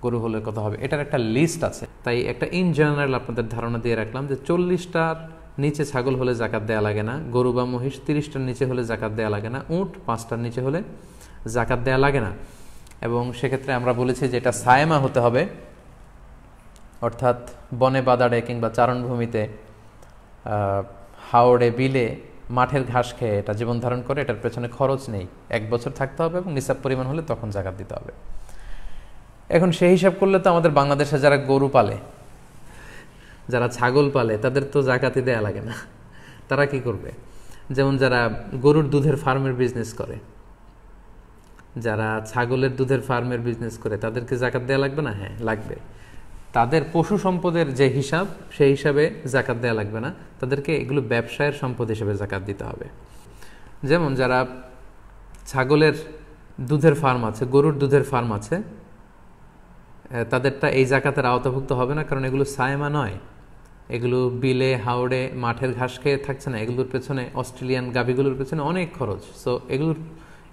গরু হলে কত হবে, এটার একটা লিস্ট আছে। তাই একটা ইন জেনারেল আপনাদের ধারণা দিয়ে রাখলাম যে 40টার নিচে ছাগল হলে জাকাত দেওয়া লাগে না, গরু বা মহিষ 30টার নিচে হলে জাকাত দেওয়া লাগে না, উট 5টার নিচে হলে জাকাত দেওয়া লাগে না। এবং সেক্ষেত্রে আমরা বলেছি যে এটা সায়েমা হতে হবে, অর্থাৎ বনে বাদাড়ে কিংবা চারণভূমিতে, হাওড়ে, বিলে, মাঠের ঘাস খেয়ে এটা জীবন ধারণ করে, এটার পেছনে খরচ নেই, 1 বছর থাকতে হবে এবং নিসাব পরিমাণ হলে তখন জাকাত দিতে হবে। এখন সেই হিসাব করলে তো আমাদের বাংলাদেশে যারা গরু পালে, যারা ছাগল পালে, তাদের তো জাকাতই দেয়া লাগে না। তারা কি করবে? যেমন যারা গরুর দুধের ফার্মের বিজনেস করে, যারা ছাগলের দুধের ফার্মের বিজনেস করে, তাদেরকে জাকাত দেয়া লাগবে না? হ্যাঁ, লাগবে। তাদের পশু সম্পদের যে হিসাব, সেই হিসাবে জাকাত দেয়া লাগবে না, তাদেরকে এগুলো ব্যবসায়ের সম্পদ হিসেবে জাকাত দিতে হবে। যেমন যারা ছাগলের দুধের ফার্ম আছে, গরুর দুধের ফার্ম আছে, তাদেরটা এই জাকাতের আওতাভুক্ত হবে না, কারণ এগুলো সায়েমা নয়, এগুলো বিলে, হাওড়ে, মাঠের ঘাস খেয়ে থাকছে না, এগুলোর পেছনে, অস্ট্রেলিয়ান গাভীগুলোর পেছনে অনেক খরচ। সো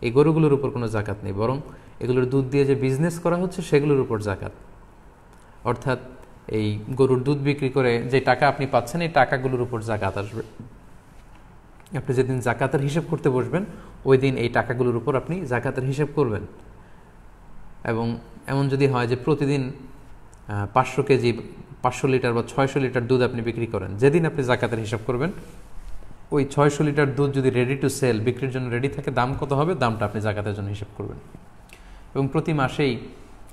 এই গরুগুলোর উপর কোনো জাকাত নেই, বরং এগুলোর দুধ দিয়ে যে বিজনেস করা হচ্ছে সেগুলোর উপর জাকাত। অর্থাৎ এই গরুর দুধ বিক্রি করে যে টাকা আপনি পাচ্ছেন, এই টাকাগুলোর উপর জাকাত আসবে। আপনি যেদিন জাকাতের হিসেব করতে বসবেন, ওই দিন এই টাকাগুলোর উপর আপনি জাকাতের হিসেব করবেন। এবং এমন যদি হয় যে প্রতিদিন 500 কেজি, 500 লিটার বা 600 লিটার দুধ আপনি বিক্রি করেন, যেদিন আপনি জাকাতের হিসাব করবেন, ওই 600 লিটার দুধ যদি রেডি টু সেল, বিক্রির জন্য রেডি থাকে, দাম কত হবে, দামটা আপনি জাকাতের জন্য হিসাব করবেন। এবং প্রতি মাসেই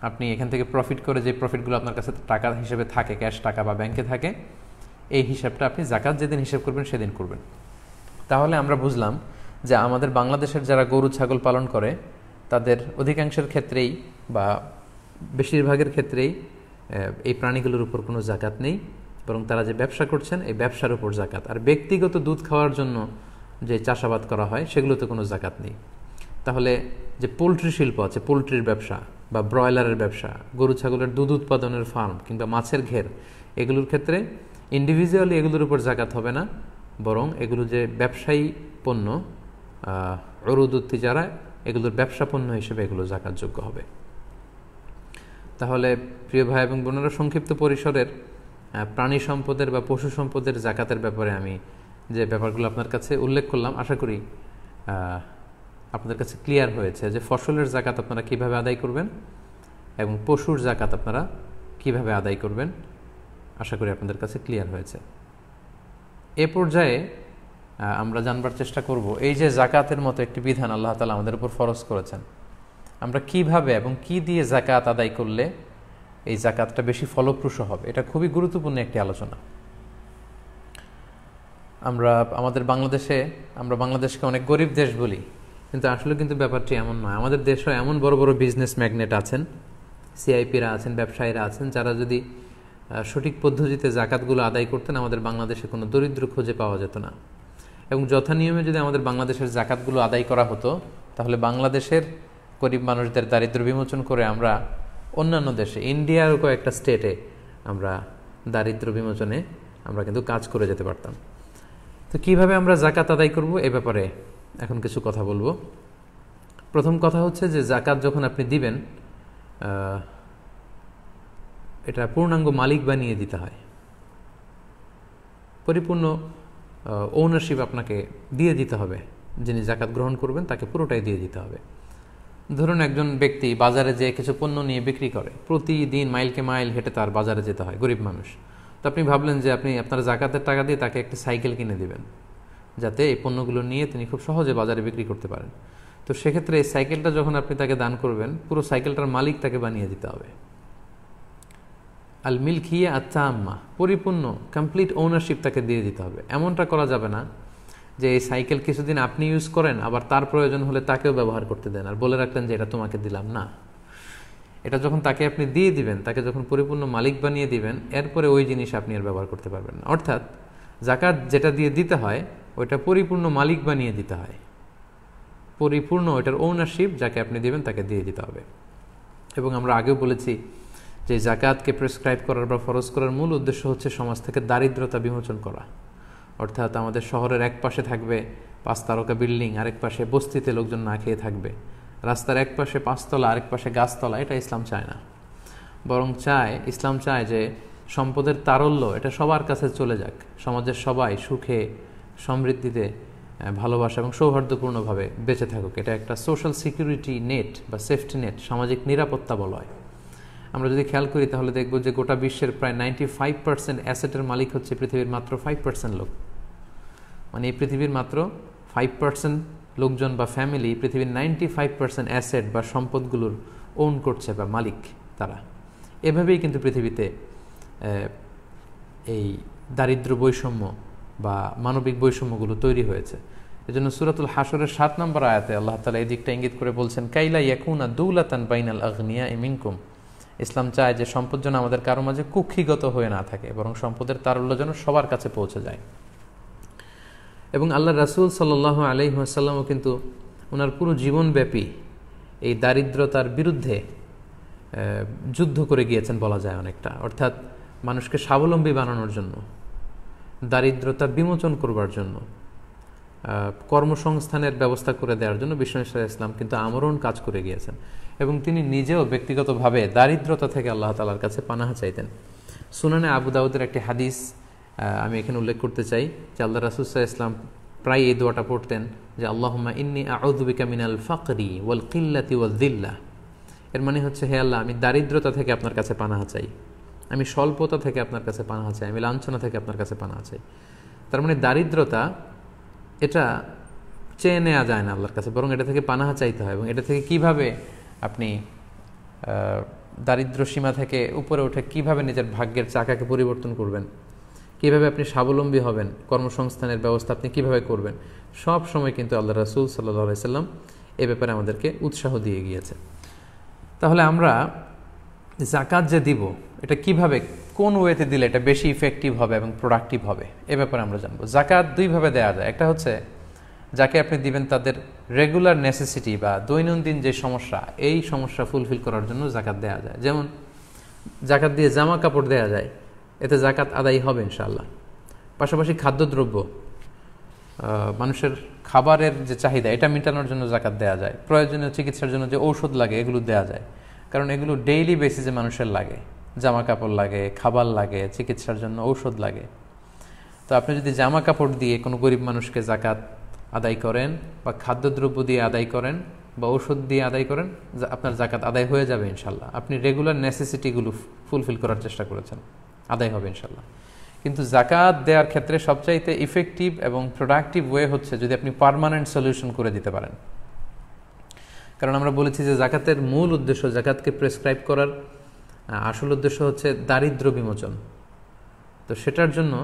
আপনি এখান থেকে প্রফিট করে যে প্রফিটগুলো আপনার কাছে টাকা হিসেবে থাকে, ক্যাশ টাকা বা ব্যাংকে থাকে, এই হিসাবটা আপনি জাকাত যেদিন হিসাব করবেন সেদিন করবেন। তাহলে আমরা বুঝলাম যে আমাদের বাংলাদেশের যারা গরু ছাগল পালন করে, তাদের অধিকাংশের ক্ষেত্রেই বা বেশিরভাগের ক্ষেত্রেই এই প্রাণীগুলোর উপর কোনো জাকাত নেই, বরং তারা যে ব্যবসা করছেন এই ব্যবসার উপর জাকাত। আর ব্যক্তিগত দুধ খাওয়ার জন্য যে চাষাবাদ করা হয় সেগুলোতে কোনো জাকাত নেই। তাহলে যে পোলট্রি শিল্প আছে, পোলট্রির ব্যবসা বা ব্রয়লারের ব্যবসা, গরু ছাগলের দুধ উৎপাদনের ফার্ম কিংবা মাছের ঘের, এগুলোর ক্ষেত্রে ইন্ডিভিজুয়ালি এগুলোর উপর জাকাত হবে না, বরং এগুলো যে ব্যবসায়ী পণ্য, উরুদ তিজারা, এগুলোর ব্যবসা পণ্য হিসেবে এগুলো জাকাতযোগ্য হবে। তাহলে প্রিয় ভাই এবং বোনেরা, সংক্ষিপ্ত পরিসরের প্রাণী সম্পদের বা পশু সম্পদের জাকাতের ব্যাপারে আমি যে ব্যাপারগুলো আপনার কাছে উল্লেখ করলাম, আশা করি আপনাদের কাছে ক্লিয়ার হয়েছে যে ফসলের জাকাত আপনারা কিভাবে আদায় করবেন এবং পশুর জাকাত আপনারা কিভাবে আদায় করবেন। আশা করি আপনাদের কাছে ক্লিয়ার হয়েছে। এ পর্যায়ে আমরা জানবার চেষ্টা করব এই যে জাকাতের মতো একটি বিধান আল্লাহ তাআলা আমাদের উপর ফরজ করেছেন, আমরা কিভাবে এবং কি দিয়ে জাকাত আদায় করলে এই জাকাতটা বেশি ফলপ্রসূ হবে। এটা খুবই গুরুত্বপূর্ণ একটি আলোচনা। আমরা বাংলাদেশকে অনেক গরিব দেশ বলি, কিন্তু আসলে কিন্তু ব্যাপারটি এমন নয়। আমাদের দেশেও এমন বড় বড় বিজনেস ম্যাগনেট আছেন, সিআইপিরা আছেন, ব্যবসায়ীরা আছেন, যারা যদি সঠিক পদ্ধতিতে জাকাতগুলো আদায় করতেন, আমাদের বাংলাদেশে কোনো দরিদ্র খুঁজে পাওয়া যেত না। এবং যথানিয়মে যদি আমাদের বাংলাদেশের জাকাতগুলো আদায় করা হতো, তাহলে বাংলাদেশের গরিব মানুষদের দারিদ্র্য বিমোচন করে আমরা অন্যান্য দেশে, ইন্ডিয়ার কয়েকটা স্টেটে আমরা দারিদ্র্য বিমোচনে আমরা কিন্তু কাজ করে যেতে পারতাম। তো কিভাবে আমরা জাকাত আদায় করব, এ ব্যাপারে এখন কিছু কথা বলবো। প্রথম কথা হচ্ছে যে জাকাত যখন আপনি দিবেন, এটা পূর্ণাঙ্গ মালিক বানিয়ে দিতে হয়। পরিপূর্ণ ওনারশিপ আপনাকে দিয়ে দিতে হবে, যিনি জাকাত গ্রহণ করবেন তাকে পুরোটাই দিয়ে দিতে হবে। ধরুন একজন ব্যক্তি বাজারে যেয়ে কিছু পণ্য নিয়ে বিক্রি করে, প্রতিদিন মাইলকে মাইল হেঁটে তার বাজারে যেতে হয়, গরিব মানুষ। তো আপনি ভাবলেন যে আপনি আপনার জাকাতের টাকা দিয়ে তাকে একটা সাইকেল কিনে দিবেন, যাতে এই পণ্যগুলো নিয়ে তিনি খুব সহজে বাজারে বিক্রি করতে পারেন। তো সেক্ষেত্রে এই সাইকেলটা যখন আপনি তাকে দান করবেন, পুরো সাইকেলটার মালিক তাকে বানিয়ে দিতে হবে। আল মিলকিয়া আত্তাম্মা, পরিপূর্ণ কমপ্লিট ওনারশিপ তাকে দিয়ে দিতে হবে। এমনটা করা যাবে না যে এই সাইকেল কিছুদিন আপনি ইউজ করেন, আবার তার প্রয়োজন হলে তাকেও ব্যবহার করতে দেন আর বলে রাখলেন যে এটা তোমাকে দিলাম না। এটা যখন তাকে আপনি দিয়ে দিবেন, তাকে যখন পরিপূর্ণ মালিক বানিয়ে দিবেন, এরপরে ওই জিনিস আপনি আর ব্যবহার করতে পারবেন না। অর্থাৎ জাকাত যেটা দিয়ে দিতে হয় ওইটা পরিপূর্ণ মালিক বানিয়ে দিতে হয়, পরিপূর্ণ ওইটার ওনারশিপ যাকে আপনি দিবেন তাকে দিয়ে দিতে হবে। এবং আমরা আগেও বলেছি যে জাকাতকে প্রেসক্রাইব করার বা ফরজ করার মূল উদ্দেশ্য হচ্ছে সমাজ থেকে দারিদ্রতা বিমোচন করা। অর্থাৎ আমাদের শহরের এক পাশে থাকবে 5 তারকা বিল্ডিং, আরেক পাশে বস্তিতে লোকজন না খেয়ে থাকবে, রাস্তার এক পাশে 5 তলা আরেক পাশে গাছতলা। এটা ইসলাম চায় না, বরং ইসলাম চায় যে সম্পদের তারল্য এটা সবার কাছে চলে যাক, সমাজের সবাই সুখে সমৃদ্ধিতে ভালোবাসা এবং সৌহার্দ্যপূর্ণভাবে বেঁচে থাকুক। এটা একটা সোশ্যাল সিকিউরিটি নেট বা সেফটি নেট, সামাজিক নিরাপত্তা বলয়। আমরা যদি খেয়াল করি তাহলে দেখব যে গোটা বিশ্বের প্রায় 95% অ্যাসেটের মালিক হচ্ছে পৃথিবীর মাত্র 5% লোক। মানে এই পৃথিবীর মাত্র 5% লোকজন বা ফ্যামিলি পৃথিবীর 95% অ্যাসেট বা সম্পদগুলোর ওন করছে বা মালিক তারা। এভাবেই কিন্তু পৃথিবীতে এই দারিদ্র্য বৈষম্য বা মানবিক বৈষম্যগুলো তৈরি হয়েছে। এজন্য সূরাতুল হাশরের 7 নম্বর আয়াতে আল্লাহ তাআলা এই দিকটা ইঙ্গিত করে বলছেন, কাইলা ইয়াকুনা দুলাতান বাইনাল আগনিয়া মিনকুম। ইসলাম চায় যে সম্পদ যেন আমাদের কারো মাঝে কুক্ষিগত হয়ে না থাকে, বরং সম্পদের তারল্য যেন সবার কাছে পৌঁছে যায়। এবং আল্লাহ রাসূল সাল্লাল্লাহু আলাইহি ওয়াসাল্লামও কিন্তু ওনার পুরো জীবনব্যাপী এই দারিদ্রতার বিরুদ্ধে যুদ্ধ করে গিয়েছেন বলা যায় অনেকটা। অর্থাৎ মানুষকে স্বাবলম্বী বানানোর জন্য, দারিদ্রতা বিমোচন করবার জন্য, কর্মসংস্থানের ব্যবস্থা করে দেওয়ার জন্য বিশ্বনবী সাল্লাল্লাহু আলাইহি ওয়াসাল্লাম কিন্তু আমরণ কাজ করে গিয়েছেন। এবং তিনি নিজেও ব্যক্তিগতভাবে দারিদ্রতা থেকে আল্লাহ তাআলার কাছে পানাহা চাইতেন। সুনানে আবু দাউদের একটি হাদিস আমি এখানে উল্লেখ করতে চাই যে আল্লাহ রাসূল সাল্লাল্লাহু আলাইহি ওয়াসাল্লাম প্রায় এই দোয়াটা পড়তেন যে আল্লাহুম্মা ইন্নী আউযু বিকা মিনাল ফাকরি ওয়াল কিল্লাতি ওয়াল যিল্লাহ। এর মানে হচ্ছে, হে আল্লাহ, আমি দারিদ্রতা থেকে আপনার কাছে পানাহা চাই, আমি স্বল্পতা থেকে আপনার কাছে পানাহা চাই, আমি লাঞ্ছনা থেকে আপনার কাছে পানাহা চাই। তার মানে দারিদ্রতা এটা চেয়ে নেওয়া যায় না আল্লাহর কাছে, বরং এটা থেকে পানাহা চাইতে হয়। এবং এটা থেকে কিভাবে আপনি দারিদ্র সীমা থেকে উপরে উঠে কিভাবে নিজের ভাগ্যের চাকাকে পরিবর্তন করবেন, কিভাবে আপনি স্বাবলম্বী হবেন, কর্মসংস্থানের ব্যবস্থা আপনি কিভাবে করবেন, সব সময় কিন্তু আল্লাহ রাসূল সাল্লাল্লাহু আলাইহি সাল্লাম এ ব্যাপারে আমাদেরকে উৎসাহ দিয়ে গিয়েছে। তাহলে আমরা জাকাত যে দিব এটা কিভাবে, কোন ওয়েতে দিলে এটা বেশি ইফেক্টিভ হবে এবং প্রোডাক্টিভ হবে, এ ব্যাপারে আমরা জানবো। জাকাত দুইভাবে দেওয়া যায়। একটা হচ্ছে যাকে আপনি দিবেন তাদের রেগুলার নেসেসিটি বা দৈনন্দিন যে সমস্যা, এই সমস্যা ফুলফিল করার জন্য জাকাত দেওয়া যায়। যেমন জাকাত দিয়ে জামা কাপড় দেওয়া যায়, এতে জাকাত আদায় হবে ইনশাআল্লাহ। পাশাপাশি খাদ্যদ্রব্য, মানুষের খাবারের যে চাহিদা এটা মেটানোর জন্য জাকাত দেওয়া যায়। প্রয়োজনীয় চিকিৎসার জন্য যে ঔষধ লাগে এগুলো দেওয়া যায়, কারণ এগুলো ডেইলি বেসিসে মানুষের লাগে। জামা কাপড় লাগে, খাবার লাগে, চিকিৎসার জন্য ঔষধ লাগে। তো আপনি যদি জামা কাপড় দিয়ে কোনো গরিব মানুষকে জাকাত আদায় করেন বা খাদ্যদ্রব্য দিয়ে আদায় করেন বা ঔষধ দিয়ে আদায় করেন, আপনার জাকাত আদায় হয়ে যাবে ইনশাল্লাহ। আপনি রেগুলার নেসেসিটিগুলো ফুলফিল করার চেষ্টা করেছেন, আদায় হবে ইনশাল্লাহ। কিন্তু জাকাত দেওয়ার ক্ষেত্রে সবচাইতে ইফেক্টিভ এবং প্রোডাক্টিভ ওয়ে হচ্ছে যদি আপনি পার্মানেন্ট সলিউশন করে দিতে পারেন। কারণ আমরা বলেছি যে জাকাতের মূল উদ্দেশ্য, জাকাতকে প্রেসক্রাইব করার আসল উদ্দেশ্য হচ্ছে দারিদ্র বিমোচন। তো সেটার জন্য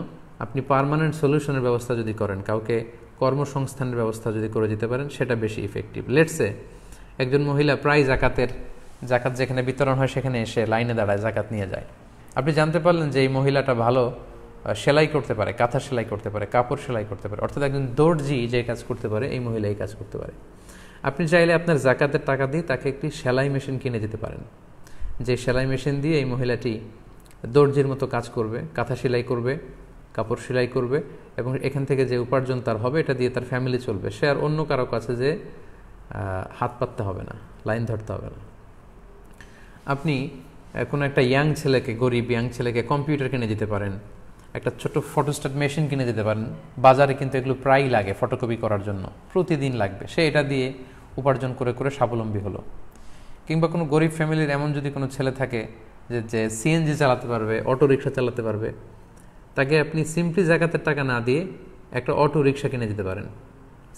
আপনি পার্মানেন্ট সলিউশনের ব্যবস্থা যদি করেন, কাউকে কর্মসংস্থানের ব্যবস্থা যদি করে দিতে পারেন, সেটা বেশি ইফেক্টিভ। লেটসে একজন মহিলা প্রায় জাকাত যেখানে বিতরণ হয় সেখানে এসে লাইনে দাঁড়ায়, জাকাত নিয়ে যায়। আপনি জানতে পারলেন যে এই মহিলাটা ভালো সেলাই করতে পারে, কাঁথা সেলাই করতে পারে, কাপড় সেলাই করতে পারে, অর্থাৎ একজন দর্জি যে কাজ করতে পারে এই মহিলা এই কাজ করতে পারে। আপনি চাইলে আপনার জাকাতের টাকা দিয়ে তাকে একটি সেলাই মেশিন কিনে দিতে পারেন, যে সেলাই মেশিন দিয়ে এই মহিলাটি দর্জির মতো কাজ করবে, কাঁথা সেলাই করবে, কাপড় সেলাই করবে, এবং এখান থেকে যে উপার্জন তার হবে এটা দিয়ে তার ফ্যামিলি চলবে। সে আর অন্য কারো কাছে যে হাত পাততে হবে না, লাইন ধরতে হবে না। আপনি কোনো একটা ইয়াং ছেলেকে, গরিব ইয়াং ছেলেকে কম্পিউটার কিনে দিতে পারেন, একটা ছোট ফটোস্ট্যাট মেশিন কিনে দিতে পারেন। বাজারে কিন্তু এগুলো প্রায়ই লাগে ফটোকপি করার জন্য, প্রতিদিন লাগবে। সে এটা দিয়ে উপার্জন করে করে স্বাবলম্বী হলো। কিংবা কোনো গরিব ফ্যামিলির এমন যদি কোনো ছেলে থাকে যে সিএনজি চালাতে পারবে, অটো রিক্সা চালাতে পারবে, তাকে আপনি সিম্পলি জাকাতের টাকা না দিয়ে একটা অটো রিক্সা কিনে দিতে পারেন,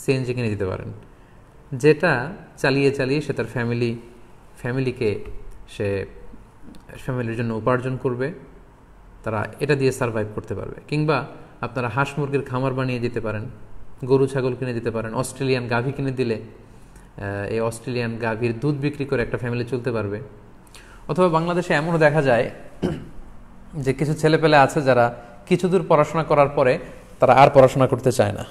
সিএনজি কিনে দিতে পারেন, যেটা চালিয়ে চালিয়ে সে তার ফ্যামিলিকে সে ফ্যামিলির জন্য উপার্জন করবে, তারা এটা দিয়ে সারভাইভ করতে পারবে। কিংবা আপনারা হাঁস মুরগির খামার বানিয়ে দিতে পারেন, গরু ছাগল কিনে দিতে পারেন, অস্ট্রেলিয়ান গাভী কিনে দিলে এই অস্ট্রেলিয়ান গাভীর দুধ বিক্রি করে একটা ফ্যামিলি চলতে পারবে। অথবা বাংলাদেশে এমনও দেখা যায় যে কিছু ছেলেপেলে আছে যারা কিছু দূর পড়াশোনা করার পরে তারা আর পড়াশোনা করতে চায় না,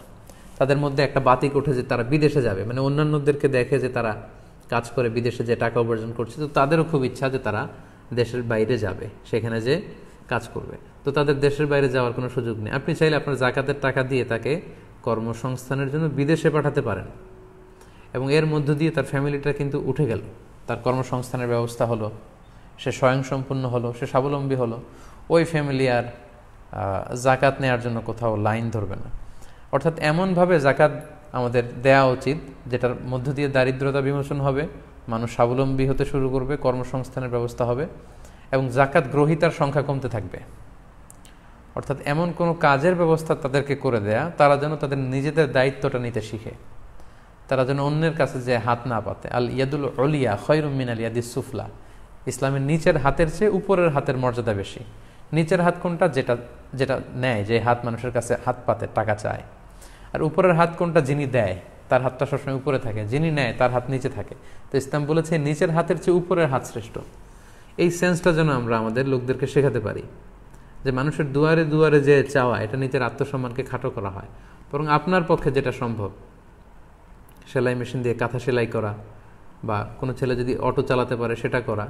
তাদের মধ্যে একটা বাতিক ওঠে যে তারা বিদেশে যাবে, মানে অন্যান্যদেরকে দেখে যে তারা কাজ করে বিদেশে যে টাকা উপার্জন করছে, তো তাদেরও খুব ইচ্ছা যে তারা দেশের বাইরে যাবে, সেখানে যে কাজ করবে। তো তাদের দেশের বাইরে যাওয়ার কোনো সুযোগ নেই। আপনি চাইলে আপনার জাকাতের টাকা দিয়ে তাকে কর্মসংস্থানের জন্য বিদেশে পাঠাতে পারেন, এবং এর মধ্য দিয়ে তার ফ্যামিলিটা কিন্তু উঠে গেল, তার কর্মসংস্থানের ব্যবস্থা হলো, সে স্বয়ংসম্পূর্ণ হলো, সে স্বাবলম্বী হলো। ওই ফ্যামিলি আর জাকাত নেওয়ার জন্য কোথাও লাইন ধরবে না। অর্থাৎ এমনভাবে জাকাত আমাদের দেয়া উচিত যেটার মধ্য দিয়ে দারিদ্রতা বিমোচন হবে, মানুষ স্বাবলম্বী হতে শুরু করবে, কর্মসংস্থানের ব্যবস্থা হবে, এবং জাকাত গ্রহীতার সংখ্যা কমতে থাকবে। অর্থাৎ এমন কোনো কাজের ব্যবস্থা তাদেরকে করে দেয়া, তারা যেন তাদের নিজেদের দায়িত্বটা নিতে শিখে, তারা যেন অন্যের কাছে যে হাত না পাতে। আল ইয়াদুল উলিয়া খায়রুম মিনাল ইয়াদিস সুফলা, ইসলামের নিচের হাতের চেয়ে উপরের হাতের মর্যাদা বেশি। নিচের হাত কোনটা? যেটা যেটা নেয়, যে হাত মানুষের কাছে হাত পাতে টাকা চায়। আর উপরের হাত কোনটা? যিনি দেয় তার হাতটা সবসময় উপরে থাকে, যিনি নেয় তার হাত নিচে থাকে। তো ইসলাম বলেছে নিচের হাতের চেয়ে উপরের হাত শ্রেষ্ঠ। এই সেন্সটা যেন আমরা আমাদের লোকদেরকে শেখাতে পারি, যে মানুষের দুয়ারে দুয়ারে যে চাওয়া, এটা নিজের আত্মসম্মানকে খাটো করা হয়। বরং আপনার পক্ষে যেটা সম্ভব, সেলাই মেশিন দিয়ে কাঁথা সেলাই করা, বা কোনো ছেলে যদি অটো চালাতে পারে সেটা করা,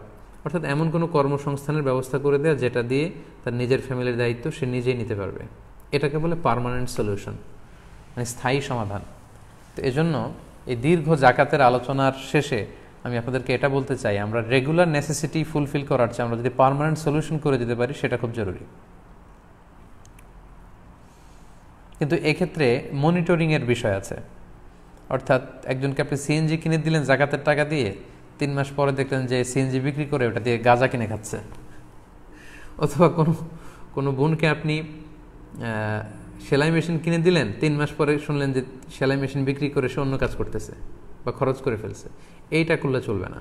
অর্থাৎ এমন কোনো কর্মসংস্থানের ব্যবস্থা করে দেওয়া যেটা দিয়ে তার নিজের ফ্যামিলির দায়িত্ব সে নিজেই নিতে পারবে। এটাকে বলে পার্মানেন্ট সলিউশন, মানে স্থায়ী সমাধান। তো এজন্য এই দীর্ঘ জাকাতের আলোচনার শেষে আমি আপনাদেরকে এটা বলতে চাই, আমরা রেগুলার নেসেসিটি ফুলফিল করার চেয়ে আমরা যদি পার্মানেন্ট সলিউশন করে দিতে পারি সেটা খুব জরুরি। কিন্তু এক্ষেত্রে মনিটরিংয়ের বিষয় আছে। অর্থাৎ একজনকে আপনি সিএনজি কিনে দিলেন জাকাতের টাকা দিয়ে, 3 মাস পরে দেখলেন যে সিএনজি বিক্রি করে ওটা দিয়ে গাঁজা কিনে খাচ্ছে। অথবা কোনো বোনকে আপনি সেলাই মেশিন কিনে দিলেন, 3 মাস পরে শুনলেন যে সেলাই মেশিন বিক্রি করে সে অন্য কাজ করতেছে বা খরচ করে ফেলছে। এইটা করলে চলবে না।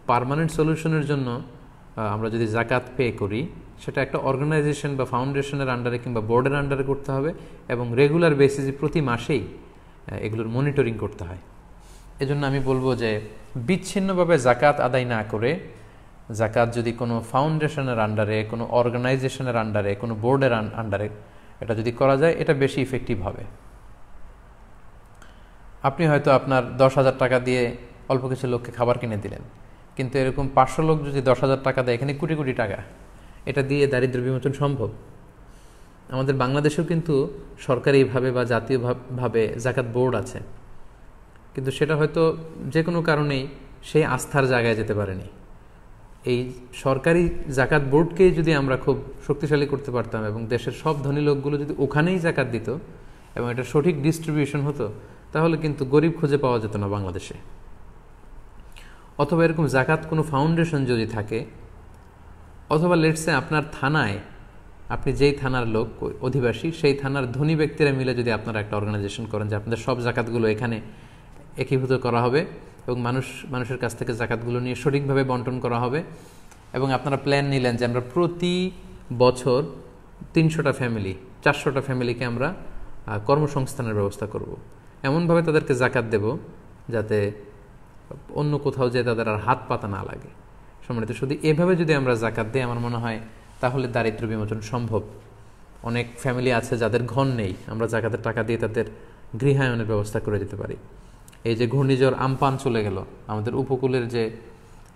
পার্মানেন্ট সলিউশনের জন্য আমরা যদি জাকাত পে করি, সেটা একটা অর্গানাইজেশন বা ফাউন্ডেশনের আন্ডারে কিংবা বোর্ডের আন্ডারে করতে হবে, এবং রেগুলার বেসিসে প্রতি মাসেই এগুলোর মনিটরিং করতে হয়। এজন্য আমি বলবো যে বিচ্ছিন্নভাবে জাকাত আদায় না করে, জাকাত যদি কোনো ফাউন্ডেশনের আন্ডারে, কোনো অর্গানাইজেশনের আন্ডারে, কোনো বোর্ডের আন্ডারে এটা যদি করা যায়, এটা বেশি ইফেক্টিভ হবে। আপনি হয়তো আপনার 10,000 টাকা দিয়ে অল্প কিছু লোককে খাবার কিনে দিলেন, কিন্তু এরকম 500 লোক যদি 10,000 টাকা দেয়, এখানে কোটি কোটি টাকা, এটা দিয়ে দারিদ্র্য বিমোচন সম্ভব। আমাদের বাংলাদেশেও কিন্তু সরকারিভাবে বা জাতীয়ভাবে জাকাত বোর্ড আছে, কিন্তু সেটা হয়তো যে কোনো কারণেই সেই আস্থার জায়গায় যেতে পারেনি। এই সরকারি জাকাত বোর্ডকেই যদি আমরা খুব শক্তিশালী করতে পারতাম, এবং দেশের সব ধনী লোকগুলো যদি ওখানেই জাকাত দিত এবং এটা সঠিক ডিস্ট্রিবিউশন হতো, তাহলে কিন্তু গরিব খুঁজে পাওয়া যেত না বাংলাদেশে। অথবা এরকম জাকাত কোনো ফাউন্ডেশন যদি থাকে, অথবা লেটসে আপনার থানায়, আপনি যেই থানার লোক অধিবাসী, সেই থানার ধনী ব্যক্তিরা মিলে যদি আপনারা একটা অর্গানাইজেশন করেন যে আপনাদের সব জাকাতগুলো এখানে একীভূত করা হবে, এবং মানুষের কাছ থেকে জাকাতগুলো নিয়ে সঠিকভাবে বন্টন করা হবে, এবং আপনারা প্ল্যান নিলেন যে আমরা প্রতি বছর 300টা ফ্যামিলি, 400টা ফ্যামিলিকে আমরা কর্মসংস্থানের ব্যবস্থা করব। এমনভাবে তাদেরকে জাকাত দেব যাতে অন্য কোথাও যে তাদের আর হাত পাতা না লাগে। সম্মানিত শুধু এভাবে যদি আমরা জাকাত দিই, আমার মনে হয় তাহলে দারিদ্র্য বিমোচন সম্ভব। অনেক ফ্যামিলি আছে যাদের ঘর নেই, আমরা জাকাতের টাকা দিয়ে তাদের গৃহায়নের ব্যবস্থা করে দিতে পারি। এই যে ঘূর্ণিঝড় আমপান চলে গেল, আমাদের উপকূলের যে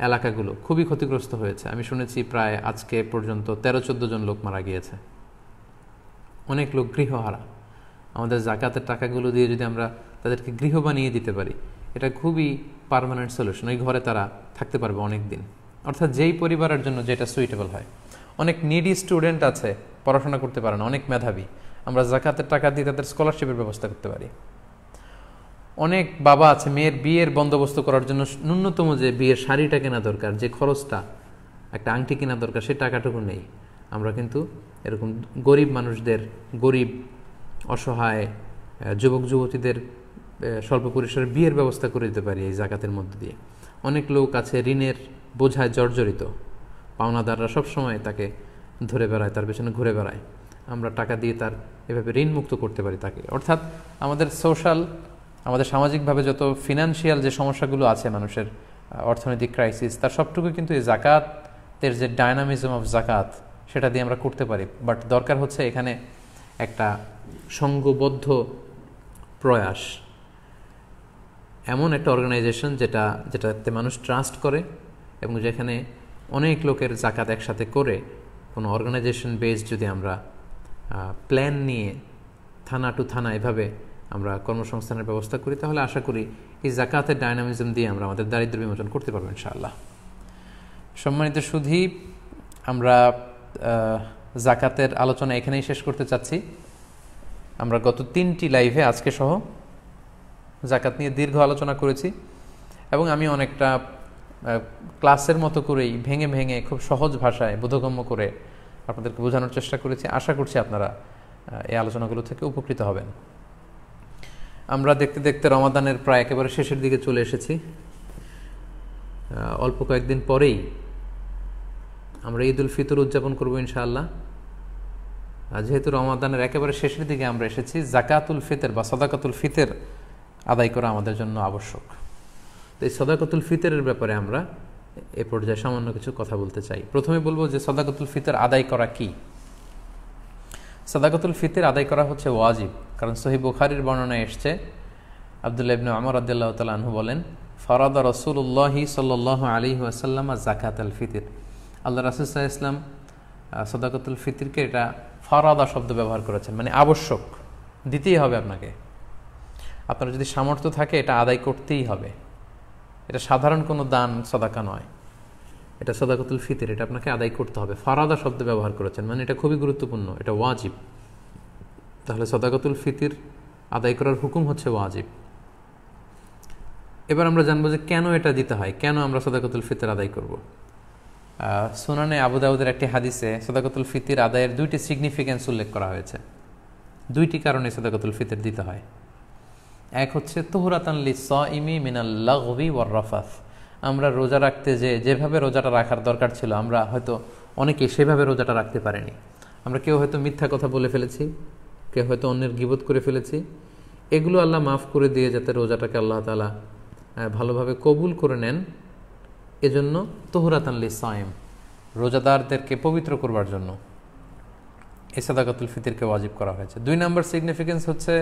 এলাকাগুলো খুবই ক্ষতিগ্রস্ত হয়েছে। আমি শুনেছি প্রায় আজকে পর্যন্ত 13-14 জন লোক মারা গিয়েছে, অনেক লোক গৃহহারা। আমাদের জাকাতের টাকাগুলো দিয়ে যদি আমরা তাদেরকে গৃহ বানিয়ে দিতে পারি, এটা খুবই পার্মানেন্ট সলিউশন। ওই ঘরে তারা থাকতে পারবে অনেক দিন, অর্থাৎ যেই পরিবারের জন্য যেটা সুইটেবল হয়। অনেক নিডি স্টুডেন্ট আছে, পড়াশোনা করতে পারে না, অনেক মেধাবী, আমরা জাকাতের টাকা দিয়ে তাদের স্কলারশিপের ব্যবস্থা করতে পারি। অনেক বাবা আছে, মেয়ের বিয়ের বন্দোবস্ত করার জন্য ন্যূনতম যে বিয়ের শাড়িটা কেনা দরকার, যে খরচটা, একটা আংটি কেনা দরকার, সে টাকাটুকু নেই। আমরা কিন্তু এরকম গরিব মানুষদের, গরিব অসহায় যুবক যুবতীদের স্বল্প পরিসরে বিয়ের ব্যবস্থা করে দিতে পারি এই জাকাতের মধ্যে দিয়ে। অনেক লোক আছে ঋণের বোঝায় জর্জরিত, পাওনাদাররা সবসময় তাকে ধরে বেড়ায়, তার পেছনে ঘুরে বেড়ায়, আমরা টাকা দিয়ে তার এভাবে ঋণ মুক্ত করতে পারি তাকে। অর্থাৎ আমাদের আমাদের সামাজিকভাবে যত ফিনান্সিয়াল যে সমস্যাগুলো আছে মানুষের, অর্থনৈতিক ক্রাইসিস, তার সবটুকু কিন্তু এই জাকাতের যে ডায়নামিজম অফ জাকাত সেটা দিয়ে আমরা করতে পারি। বাট দরকার হচ্ছে এখানে একটা সংঘবদ্ধ প্রয়াস, এমন একটা অর্গানাইজেশন যেটাতে মানুষ ট্রাস্ট করে এবং যেখানে অনেক লোকের জাকাত একসাথে করে কোনো অর্গানাইজেশন বেসড যদি আমরা প্ল্যান নিয়ে থানা টু থানা এভাবে আমরা কর্মসংস্থানের ব্যবস্থা করি, তাহলে আশা করি এই জাকাতের ডায়নামিজম দিয়ে আমরা আমাদের দারিদ্র্য বিমোচন করতে পারবো ইনশাআল্লাহ। সম্মানিত সুধী, আমরা জাকাতের আলোচনা এখানেই শেষ করতে চাচ্ছি। আমরা গত 3টি লাইভে আজকে সহ জাকাত নিয়ে দীর্ঘ আলোচনা করেছি এবং আমি অনেকটা ক্লাসের মতো করেই ভেঙে ভেঙে খুব সহজ ভাষায় বোধগম্য করে আপনাদেরকে বোঝানোর চেষ্টা করেছি। আশা করছি আপনারা এই আলোচনাগুলো থেকে উপকৃত হবেন। আমরা দেখতে দেখতে রমাদানের প্রায় একেবারে শেষের দিকে চলে এসেছি। অল্প কয়েকদিন পরেই আমরা ঈদ উল ফিতর উদযাপন করবো ইনশাআল্লাহ। যেহেতু রমাদানের একেবারে শেষের দিকে আমরা এসেছি, জাকাতুল ফিতর বা সাদাকাতুল ফিতর আদায় করা আমাদের জন্য আবশ্যক। তো এই সাদাকাতুল ফিতরের ব্যাপারে আমরা এ পর্যায়ে সামান্য কিছু কথা বলতে চাই। প্রথমে বলবো যে সাদাকাতুল ফিতর আদায় করা কি। সাদাকাতুল ফিতর আদায় করা হচ্ছে ওয়াজিব, কারণ সহিহ বুখারীর বর্ণনায় এসছে, আব্দুল্লাহ ইবনে উমর রাদিয়াল্লাহু তাআলা আনহু বলেন, ফারাদা রাসূলুল্লাহি সাল্লাল্লাহু আলাইহি ওয়াসাল্লাম যাকাতুল ফিতর। আল্লাহ রাসূল সাল্লাল্লাহু আলাইহি ওয়াসাল্লাম সাদাকাতুল ফিতরকে এটা ফারাদা শব্দ ব্যবহার করেছেন, মানে আবশ্যক, দিতেই হবে আপনাকে। আপনার যদি সামর্থ্য থাকে এটা আদায় করতেই হবে। এটা সাধারণ কোনো দান সাদাকা নয়, এটা সাদাকাতুল ফিতর, এটা আপনাকে আদায় করতে হবে। ফারাদা শব্দ ব্যবহার করেছেন, মানে এটা খুবই গুরুত্বপূর্ণ, এটা ওয়াজিব। তাহলে সাদাকাতুল ফিতর আদায় করার হুকুম হচ্ছে ওয়াজিব। এবার আমরা জানবো যে কেন এটা দিতে হয়, কেন আমরা সাদাকাতুল ফিতর আদায় করব। সুনানে আবু দাউদের একটি হাদিসে সাদাকাতুল ফিতর আদায়ের 2টি সিগনিফিকেন্স উল্লেখ করা হয়েছে। 2টি কারণে সাদাকাতুল ফিতর দিতে হয়। এক হচ্ছে তুহরাতান লিস-সাইমি মিনাল লাগবি ওয়ার রাফাস। আমরা রোজা রাখতে যেভাবে রোজাটা রাখার দরকার ছিল, আমরা হয়তো অনেকে সেভাবে রোজাটা রাখতে পারিনি। আমরা কেউ হয়তো মিথ্যা কথা বলে ফেলেছি, কেউ হয়তো অন্যের গীবত করে ফেলেছি। এগুলো আল্লাহ মাফ করে দিয়ে যাতে রোজাটাকে আল্লাহ তাআলা ভালোভাবে কবুল করে নেন, এজন্য তুহরাতান লিস-সাইম, রোজাদারদেরকে পবিত্র করবার জন্য এই সাদাকাতুল ফিতরকে ওয়াজিব করা হয়েছে। 2 নম্বর সিগনিফিকেন্স হচ্ছে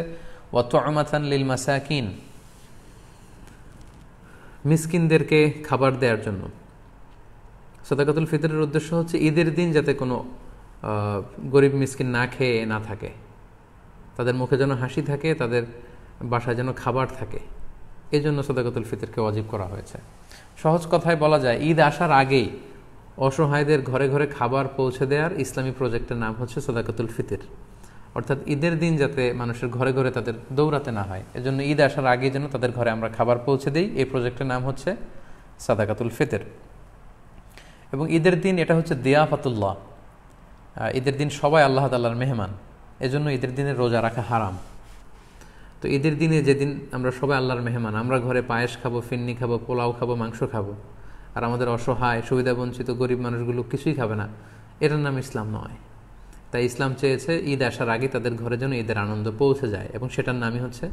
ওয়া তু'মাতান লিল মাসাকিন, মিসকিনদেরকে খাবার দেওয়ার জন্য। সাদাকাতুল ফিতরের উদ্দেশ্য হচ্ছে ঈদের দিন যাতে কোনো গরিব মিসকিন না খেয়ে না থাকে, তাদের মুখে যেন হাসি থাকে, তাদের বাসায় যেন খাবার থাকে, এই জন্য সাদাকাতুল ফিতরকে ওয়াজিব করা হয়েছে। সহজ কথায় বলা যায়, ঈদ আসার আগেই অসহায়দের ঘরে ঘরে খাবার পৌঁছে দেওয়ার ইসলামী প্রজেক্টের নাম হচ্ছে সাদাকাতুল ফিতর। অর্থাৎ ঈদের দিন যাতে মানুষের ঘরে ঘরে তাদের দৌড়াতে না হয়, এজন্য ঈদ আসার আগে যেন তাদের ঘরে আমরা খাবার পৌঁছে দিই, এই প্রজেক্টের নাম হচ্ছে সাদাকাতুল ফিতর। এবং ঈদের দিন এটা হচ্ছে দিয়াফাতুল্লাহ, ঈদের দিন সবাই আল্লাহ তাআলার মেহমান, এজন্য ঈদের দিনে রোজা রাখা হারাম। তো ঈদের দিনে যেদিন আমরা সবাই আল্লাহর মেহমান, আমরা ঘরে পায়েস খাবো, ফিন্নি খাবো, পোলাও খাবো, মাংস খাবো, আর আমাদের অসহায় সুবিধাবঞ্চিত গরিব মানুষগুলো কিছুই খাবে না, এটার নাম ইসলাম নয়। তাই ইসলাম চেয়েছে ঈদ আসার আগে তাদের ঘরে যেন ঈদের আনন্দ পৌঁছে যায়, এবং সেটার নামই হচ্ছে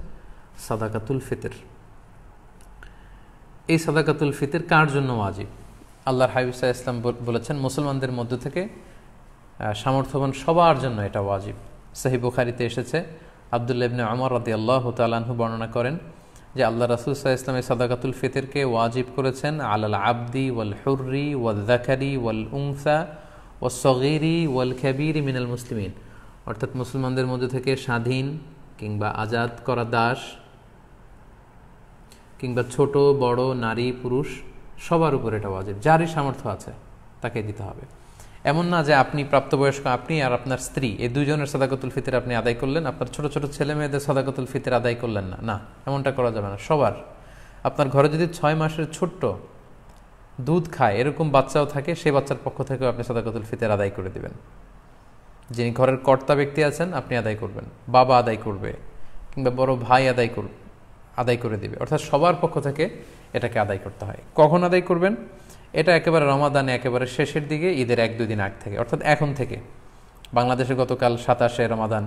সাদাকাতুল ফিতর। এই সাদাকাতুল ফিতর কার জন্য ওয়াজিব? আল্লাহর হাবিব সাল্লাল্লাহু আলাইহি ওয়াসাল্লাম বলেছেন, মুসলমানদের মধ্য থেকে সামর্থ্যবান সবার জন্য এটা ওয়াজিব। সহিহ বুখারীতে এসেছে, আব্দুল্লাহ ইবনে উমর রাদিয়াল্লাহু তাআলা আনহু বর্ণনা করেন যে আল্লাহ রাসূল সাল্লাল্লাহু আলাইহি ওয়াসাল্লাম সাদাকাতুল ফিতরকে ওয়াজিব করেছেন আলাল আবদি ওয়াল হুররি ওয়াল যাকারি ওয়াল উনসা ওয়াস সগীরি ওয়াল কাবীরি মিনাল মুসলিমিন। অর্থাৎ মুসলমানদের মধ্যে থেকে স্বাধীন কিংবা আজাদ করা দাস কিংবা ছোট বড় নারী পুরুষ সবার উপর এটা ওয়াজিব, যারই সামর্থ্য আছে তাকে দিতে হবে। এমন না যে আপনি প্রাপ্তবয়স্ক, আপনি আর আপনার স্ত্রী এই দুইজনের সাদাকাতুল ফিতর আপনি আদায় করলেন, আপনার ছোট ছোট ছেলে মেয়েদের সাদাকাতুল ফিতর আদায় করলেন না, না, এমনটা করা যাবে না। সবার, আপনার ঘরে যদি 6 মাসের ছোট্ট দুধ খায় এরকম বাচ্চাও থাকে, সেই বাচ্চার পক্ষ থেকেও আপনি সাদাকাতুল ফিতর আদায় করে দিবেন। যিনি ঘরের কর্তা ব্যক্তি আছেন আপনি আদায় করবেন, বাবা আদায় করবে, কিংবা বড় ভাই আদায় করে দিবে। অর্থাৎ সবার পক্ষ থেকে এটাকে আদায় করতে হয়। কখন আদায় করবেন? এটা একেবারে রমাদানে একেবারে শেষের দিকে, ঈদের 1-2 দিন আগ থেকে, অর্থাৎ এখন থেকে। বাংলাদেশে গতকাল 27শে রমাদান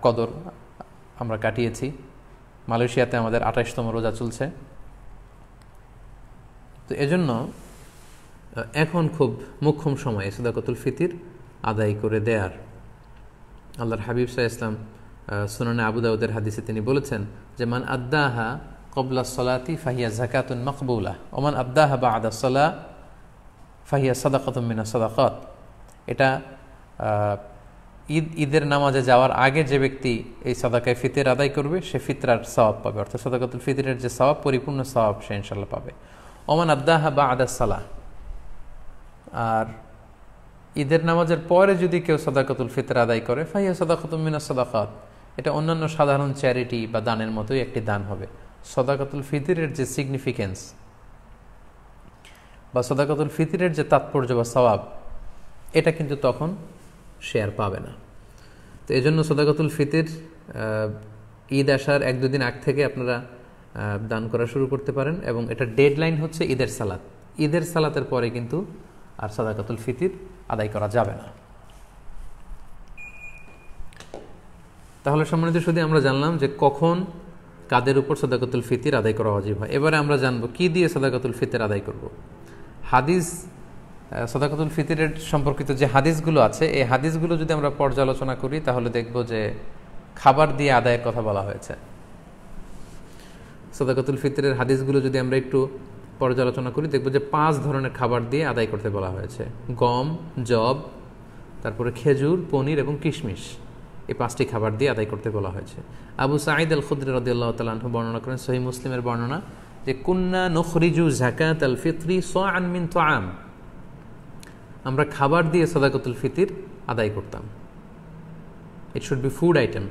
কদর আমরা কাটিয়েছি। মালয়েশিয়াতে আমাদের 28তম রোজা চলছে। তো এজন্য এখন খুব মোক্ষম সময় সাদাকাতুল ফিতির আদায় করে দেয়ার। আল্লাহর হাবিব সাল্লাল্লাহু আলাইহি ওয়াসাল্লাম সুনানে আবু দাউদের হাদিসে তিনি বলেছেন যে মান আদ্দাহা ক্বাবলা সলাতি ফাহিয়া যাকাতুন মাকবুলা ওয়া মান আদ্দাহা বা'দা সলা ফাহিয়া সাদাকাতুম মিনাস সাদাকাত। এটা ঈদের নামাজে যাওয়ার আগে যে ব্যক্তি এই সাদাকায়ে ফিতর আদায় করবে সে ফিতরার সওয়াব পাবে, অর্থাৎ সাদাকাতুল ফিতরের যে সওয়াব, পরিপূর্ণ সওয়াব সে ইনশাআল্লাহ পাবে। ওয়া মান আদ্দাহা বা'দা সালাহ, আর ঈদের নামাজের পরে যদি কেউ সাদাকাতুল ফিতর আদায় করে ফাহিয়া সাদাকাতুম মিনাস সাদাকাত, এটা অন্যান্য সাধারণ চ্যারিটি বা দানের মতোই একটি দান হবে। সাদাকাতুল ফিতরের যে সিগনিফিকেন্স বা সাদাকাতুল ফিতরের যে তাৎপর্য বা সওয়াব, এটা কিন্তু তখন সে আর পাবে না। তো এই জন্য সাদাকাতুল ফিতর ঈদ আসার 1-2 দিন আগ থেকে আপনারা দান করা শুরু করতে পারেন, এবং এটা ডেডলাইন হচ্ছে ঈদের সালাত। ঈদের সালাতের পরে কিন্তু আর সাদাকাতুল ফিতর আদায় করা যাবে না। তাহলে সম্মানিত শুধু আমরা জানলাম যে কখন কাদের উপর সাদাকাতুল ফিতর আদায় করা ওয়াজিব হয়। এবারে আমরা জানবো কি দিয়ে সাদাকাতুল ফিতর আদায় করব। হাদিস, সাদাকাতুল ফিতরের সম্পর্কিত যে হাদিসগুলো আছে, এই হাদিসগুলো যদি আমরা পর্যালোচনা করি তাহলে দেখব যে খাবার দিয়ে আদায়ের কথা বলা হয়েছে। সাদাকাতুল ফিতরের হাদিসগুলো যদি আমরা একটু পর্যালোচনা করি দেখব যে 5 ধরনের খাবার দিয়ে আদায় করতে বলা হয়েছে। গম, জব, তারপরে খেজুর, পনির এবং কিশমিশ, এই 5টি খাবার দিয়ে আদায় করতে বলা হয়েছে। আবু সাঈদ আল খুদরি রাদিয়াল্লাহু তাআলা আনহু বর্ণনা করেন, সহিহ মুসলিমের বর্ণনা, যে কুন্না নুখরিজু যাকাতাল ফিতরি সাআন মিন তুআম, আমরা খাবার দিয়ে সাদাকাতুল ফিতর আদায় করতাম। It should be food item.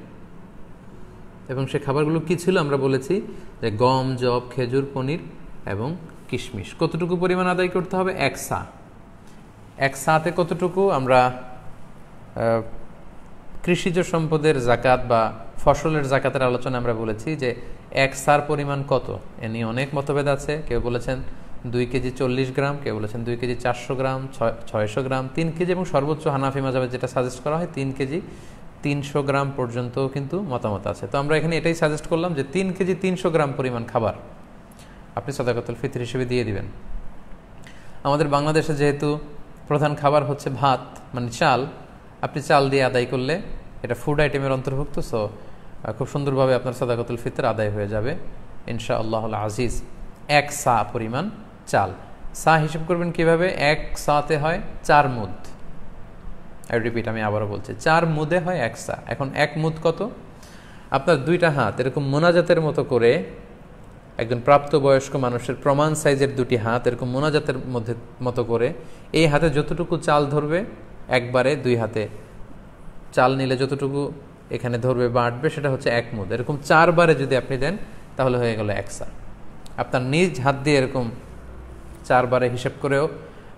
এবং সে খাবারগুলো কি ছিল আমরা বলেছি যে গম, জব, খেজুর, পনির এবং কিশমিশ। কতটুকু পরিমাণ আদায় করতে হবে? 1 সা। 1 সাতে কতটুকু? আমরা কৃষিজ সম্পদের জাকাত বা ফসলের জাকাতের আলোচনা আমরা বলেছি যে 1 সার পরিমাণ কত, এ নিয়ে অনেক মতভেদ আছে। কেউ বলেছেন 2 কেজি 40 গ্রাম, কেউ বলেছেন 2 কেজি 400 গ্রাম, 600 গ্রাম, 3 কেজি, এবং সর্বোচ্চ হানাফি মাযহাবে যেটা সাজেস্ট করা হয় 3 কেজি 300 গ্রাম পর্যন্ত কিন্তু মতামত আছে। তো আমরা এখানে এটাই সাজেস্ট করলাম যে 3 কেজি 300 গ্রাম পরিমাণ খাবার আপনি সাদাকাতুল ফিতর হিসেবে দিয়ে দিবেন। আমাদের বাংলাদেশে যেহেতু প্রধান খাবার হচ্ছে ভাত, মানে চাল, আপনি চাল দিয়ে আদায় করলে এটা ফুড আইটেমের অন্তর্ভুক্ত। সো খুব সুন্দরভাবে আপনার সাদাকাতুল ফিতর আদায় হয়ে যাবে ইনশাআল্লাহুল আজিজ। 1 সা পরিমাণ চাল। সা হিসেব করবেন কিভাবে? 1 সাতে হয় 4 মুদ। আমি আবারও বলছি, 4 মুদে হয় 1 সা। এখন 1 মুদ কত? আপনার 2টা হাত এরকম মোনাজাতের মতো করে, একজন প্রাপ্তবয়স্ক মানুষের প্রমাণ সাইজের 2টি হাত এরকম মোনাজাতের মতো করে, এই হাতে যতটুকু চাল ধরবে, একবারে 2 হাতে চাল নিলে যতটুকু এখানে ধরবে বা আটবে সেটা হচ্ছে 1 মুদ। এরকম 4 বারে যদি আপনি দেন তাহলে হয়ে গেল 1 সা। আপনার নিজ হাত দিয়ে এরকম 4 বারে হিসেব করেও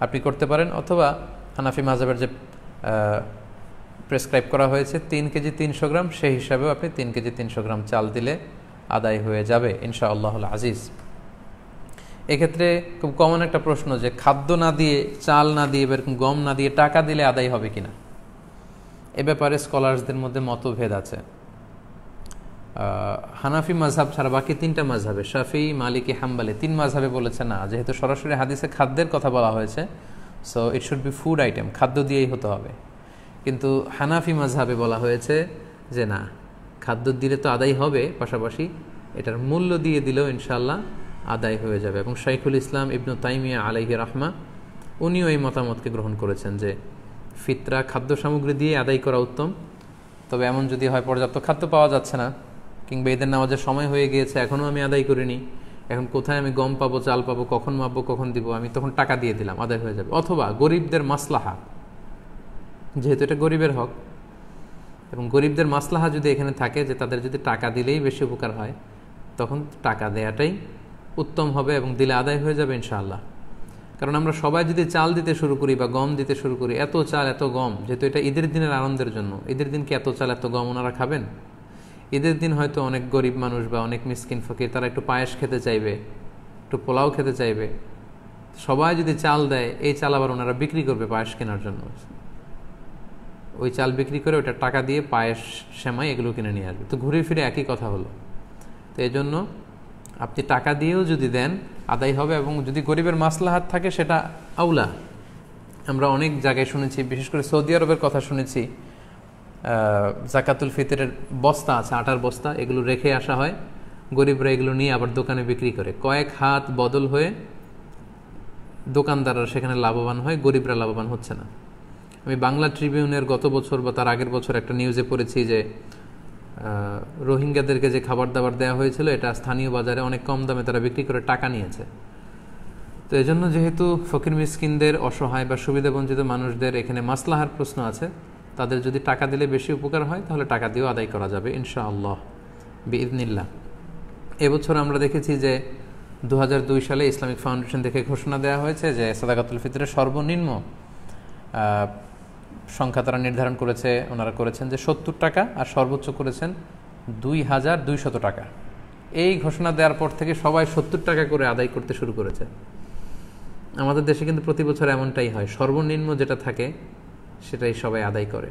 আপনি করতে পারেন, অথবা হানাফি মাযহাবের যে প্রেসক্রাইব করা হয়েছে 3 কেজি 300 গ্রাম, সেই হিসাবেও আপনি 3 কেজি 300 গ্রাম চাল দিলে আদায় হয়ে যাবে ইনশাআল্লাহুল আজিজ। এক্ষেত্রে খুব কমন একটা প্রশ্ন যে খাদ্য না দিয়ে, চাল না দিয়ে, এরকম গম না দিয়ে টাকা দিলে আদায় হবে কিনা। এ ব্যাপারে স্কলার্সদের মধ্যে মতভেদ আছে। হানাফি মাযহাব ছাড়া বাকি 3টা মাযহাবে, শাফিঈ, মালিকি, হাম্বলি, 3 মাযহাবে বলেছে না, যেহেতু সরাসরি হাদিসে খাদ্যের কথা বলা হয়েছে, so it should be food item, খাদ্য দিয়েই হতে হবে। কিন্তু হানাফি মাযহাবে বলা হয়েছে যে না, খাদ্য দিলে তো আদায় হবে, পাশাপাশি এটার মূল্য দিয়ে দিলেও ইনশাআল্লাহ আদায় হয়ে যাবে। এবং শাইখুল ইসলাম ইবনু তাইমিয়া আলাইহি রাহমা উনিও এই মতামতকে গ্রহণ করেছেন যে ফিতরা খাদ্য সামগ্রী দিয়ে আদায় করা উত্তম। তবে এমন যদি হয় পর্যাপ্ত খাদ্য পাওয়া যাচ্ছে না, কিংবা ঈদের নামাজের সময় হয়ে গিয়েছে, এখনও আমি আদায় করিনি, এখন কোথায় আমি গম পাবো, চাল পাবো, কখন মাপবো, কখন দিব, আমি তখন টাকা দিয়ে দিলাম, আদায় হয়ে যাবে। অথবা গরিবদের মাসলাহা, যেহেতু এটা গরিবের হক, এবং গরিবদের মাসলাহা যদি এখানে থাকে যে তাদের যদি টাকা দিলেই বেশি উপকার হয়, তখন টাকা দেয়াটাই উত্তম হবে এবং দিলে আদায় হয়ে যাবে ইনশাআল্লাহ। কারণ আমরা সবাই যদি চাল দিতে শুরু করি বা গম দিতে শুরু করি, এত চাল এত গম, যেহেতু এটা ঈদের দিনের আনন্দের জন্য, ঈদের দিন কি এত চাল এত গম ওনারা খাবেন? ঈদের দিন হয়তো অনেক গরিব মানুষ বা অনেক মিসকিন ফকির তারা একটু পায়েস খেতে চাইবে, একটু পোলাও খেতে চাইবে। সবাই যদি চাল দেয়, এই চাল আবার ওনারা বিক্রি করবে পায়েস কেনার জন্য, ওই চাল বিক্রি করে ওটা টাকা দিয়ে পায়েস, সেমাই এগুলো কিনে নিয়ে আসবে। তো ঘুরে ফিরে একই কথা হলো। তো এই জন্য আপনি টাকা দিয়েও যদি দেন আদায় হবে, এবং যদি গরিবের মাসলাহাত থাকে সেটা আউলা। আমরা অনেক জায়গায় শুনেছি, বিশেষ করে সৌদি আরবের কথা শুনেছি, জাকাতুল ফিতরের বস্তা আছে, আটার বস্তা, এগুলো রেখে আসা হয়, গরিবরা এগুলো নিয়ে আবার দোকানে বিক্রি করে, কয়েক হাত বদল হয়ে দোকানদাররা সেখানে লাভবান হয়, গরিবরা লাভবান হচ্ছে না। আমি বাংলা ট্রিবিউনের গত বছর বা তার আগের বছর একটা নিউজে পড়েছি যে রোহিঙ্গাদেরকে যে খাবার দাবার দেওয়া হয়েছিল, এটা স্থানীয় বাজারে অনেক কম দামে তারা বিক্রি করে টাকা নিয়েছে। তো এই জন্য যেহেতু ফকির মিসকিনদের, অসহায় বা সুবিধাবঞ্চিত মানুষদের এখানে মাসলাহার প্রশ্ন আছে, তাদের যদি টাকা দিলে বেশি উপকার হয় তাহলে টাকা দিয়েও আদায় করা যাবে ইনশাআল্লাহ বিইذনিল্লাহ। এবছর আমরা দেখেছি যে 2002 সালে ইসলামিক ফাউন্ডেশন থেকে ঘোষণা দেওয়া হয়েছে যে সাদাকাতুল ফিতরের সর্বনিম্ন সংখ্যা তারা নির্ধারণ করেছে, ওনারা করেছেন যে 70 টাকা, আর সর্বোচ্চ করেছেন 2200 টাকা। এই ঘোষণা দেওয়ার পর থেকে সবাই 70 টাকা করে আদায় করতে শুরু করেছে। আমাদের দেশে কিন্তু প্রতি বছর এমনটাই হয়, সর্বনিম্ন যেটা থাকে সেটাই সবাই আদায় করে।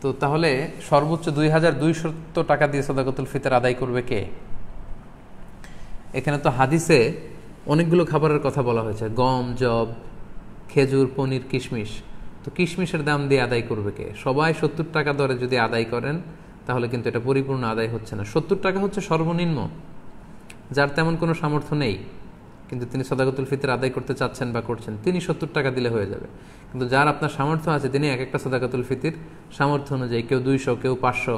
তো তাহলে সর্বোচ্চ 2200 টাকা দিয়ে সাদাকাতুল ফিতর আদায় করবে কে? এখানে তো হাদিসে অনেকগুলো খাবারের কথা বলা হয়েছে, গম, জব, খেজুর, পনির, কিশমিশ। তো কিশমিশের দাম দিয়ে আদায় করবে কে? সবাই 70 টাকা দরে যদি আদায় করেন তাহলে কিন্তু এটা পরিপূর্ণ আদায় হচ্ছে না। 70 টাকা হচ্ছে সর্বনিম্ন। যার তেমন কোনো সামর্থ্য নেই কিন্তু তিনি সাদাকাতুল ফিতর আদায় করতে চাচ্ছেন বা করছেন, তিনি 70 টাকা দিলে হয়ে যাবে। কিন্তু যার আপনার সামর্থ্য আছে তিনি এক একটা সাদাকাতুল ফিতর সামর্থ্য অনুযায়ী, কেউ 200, কেউ 500,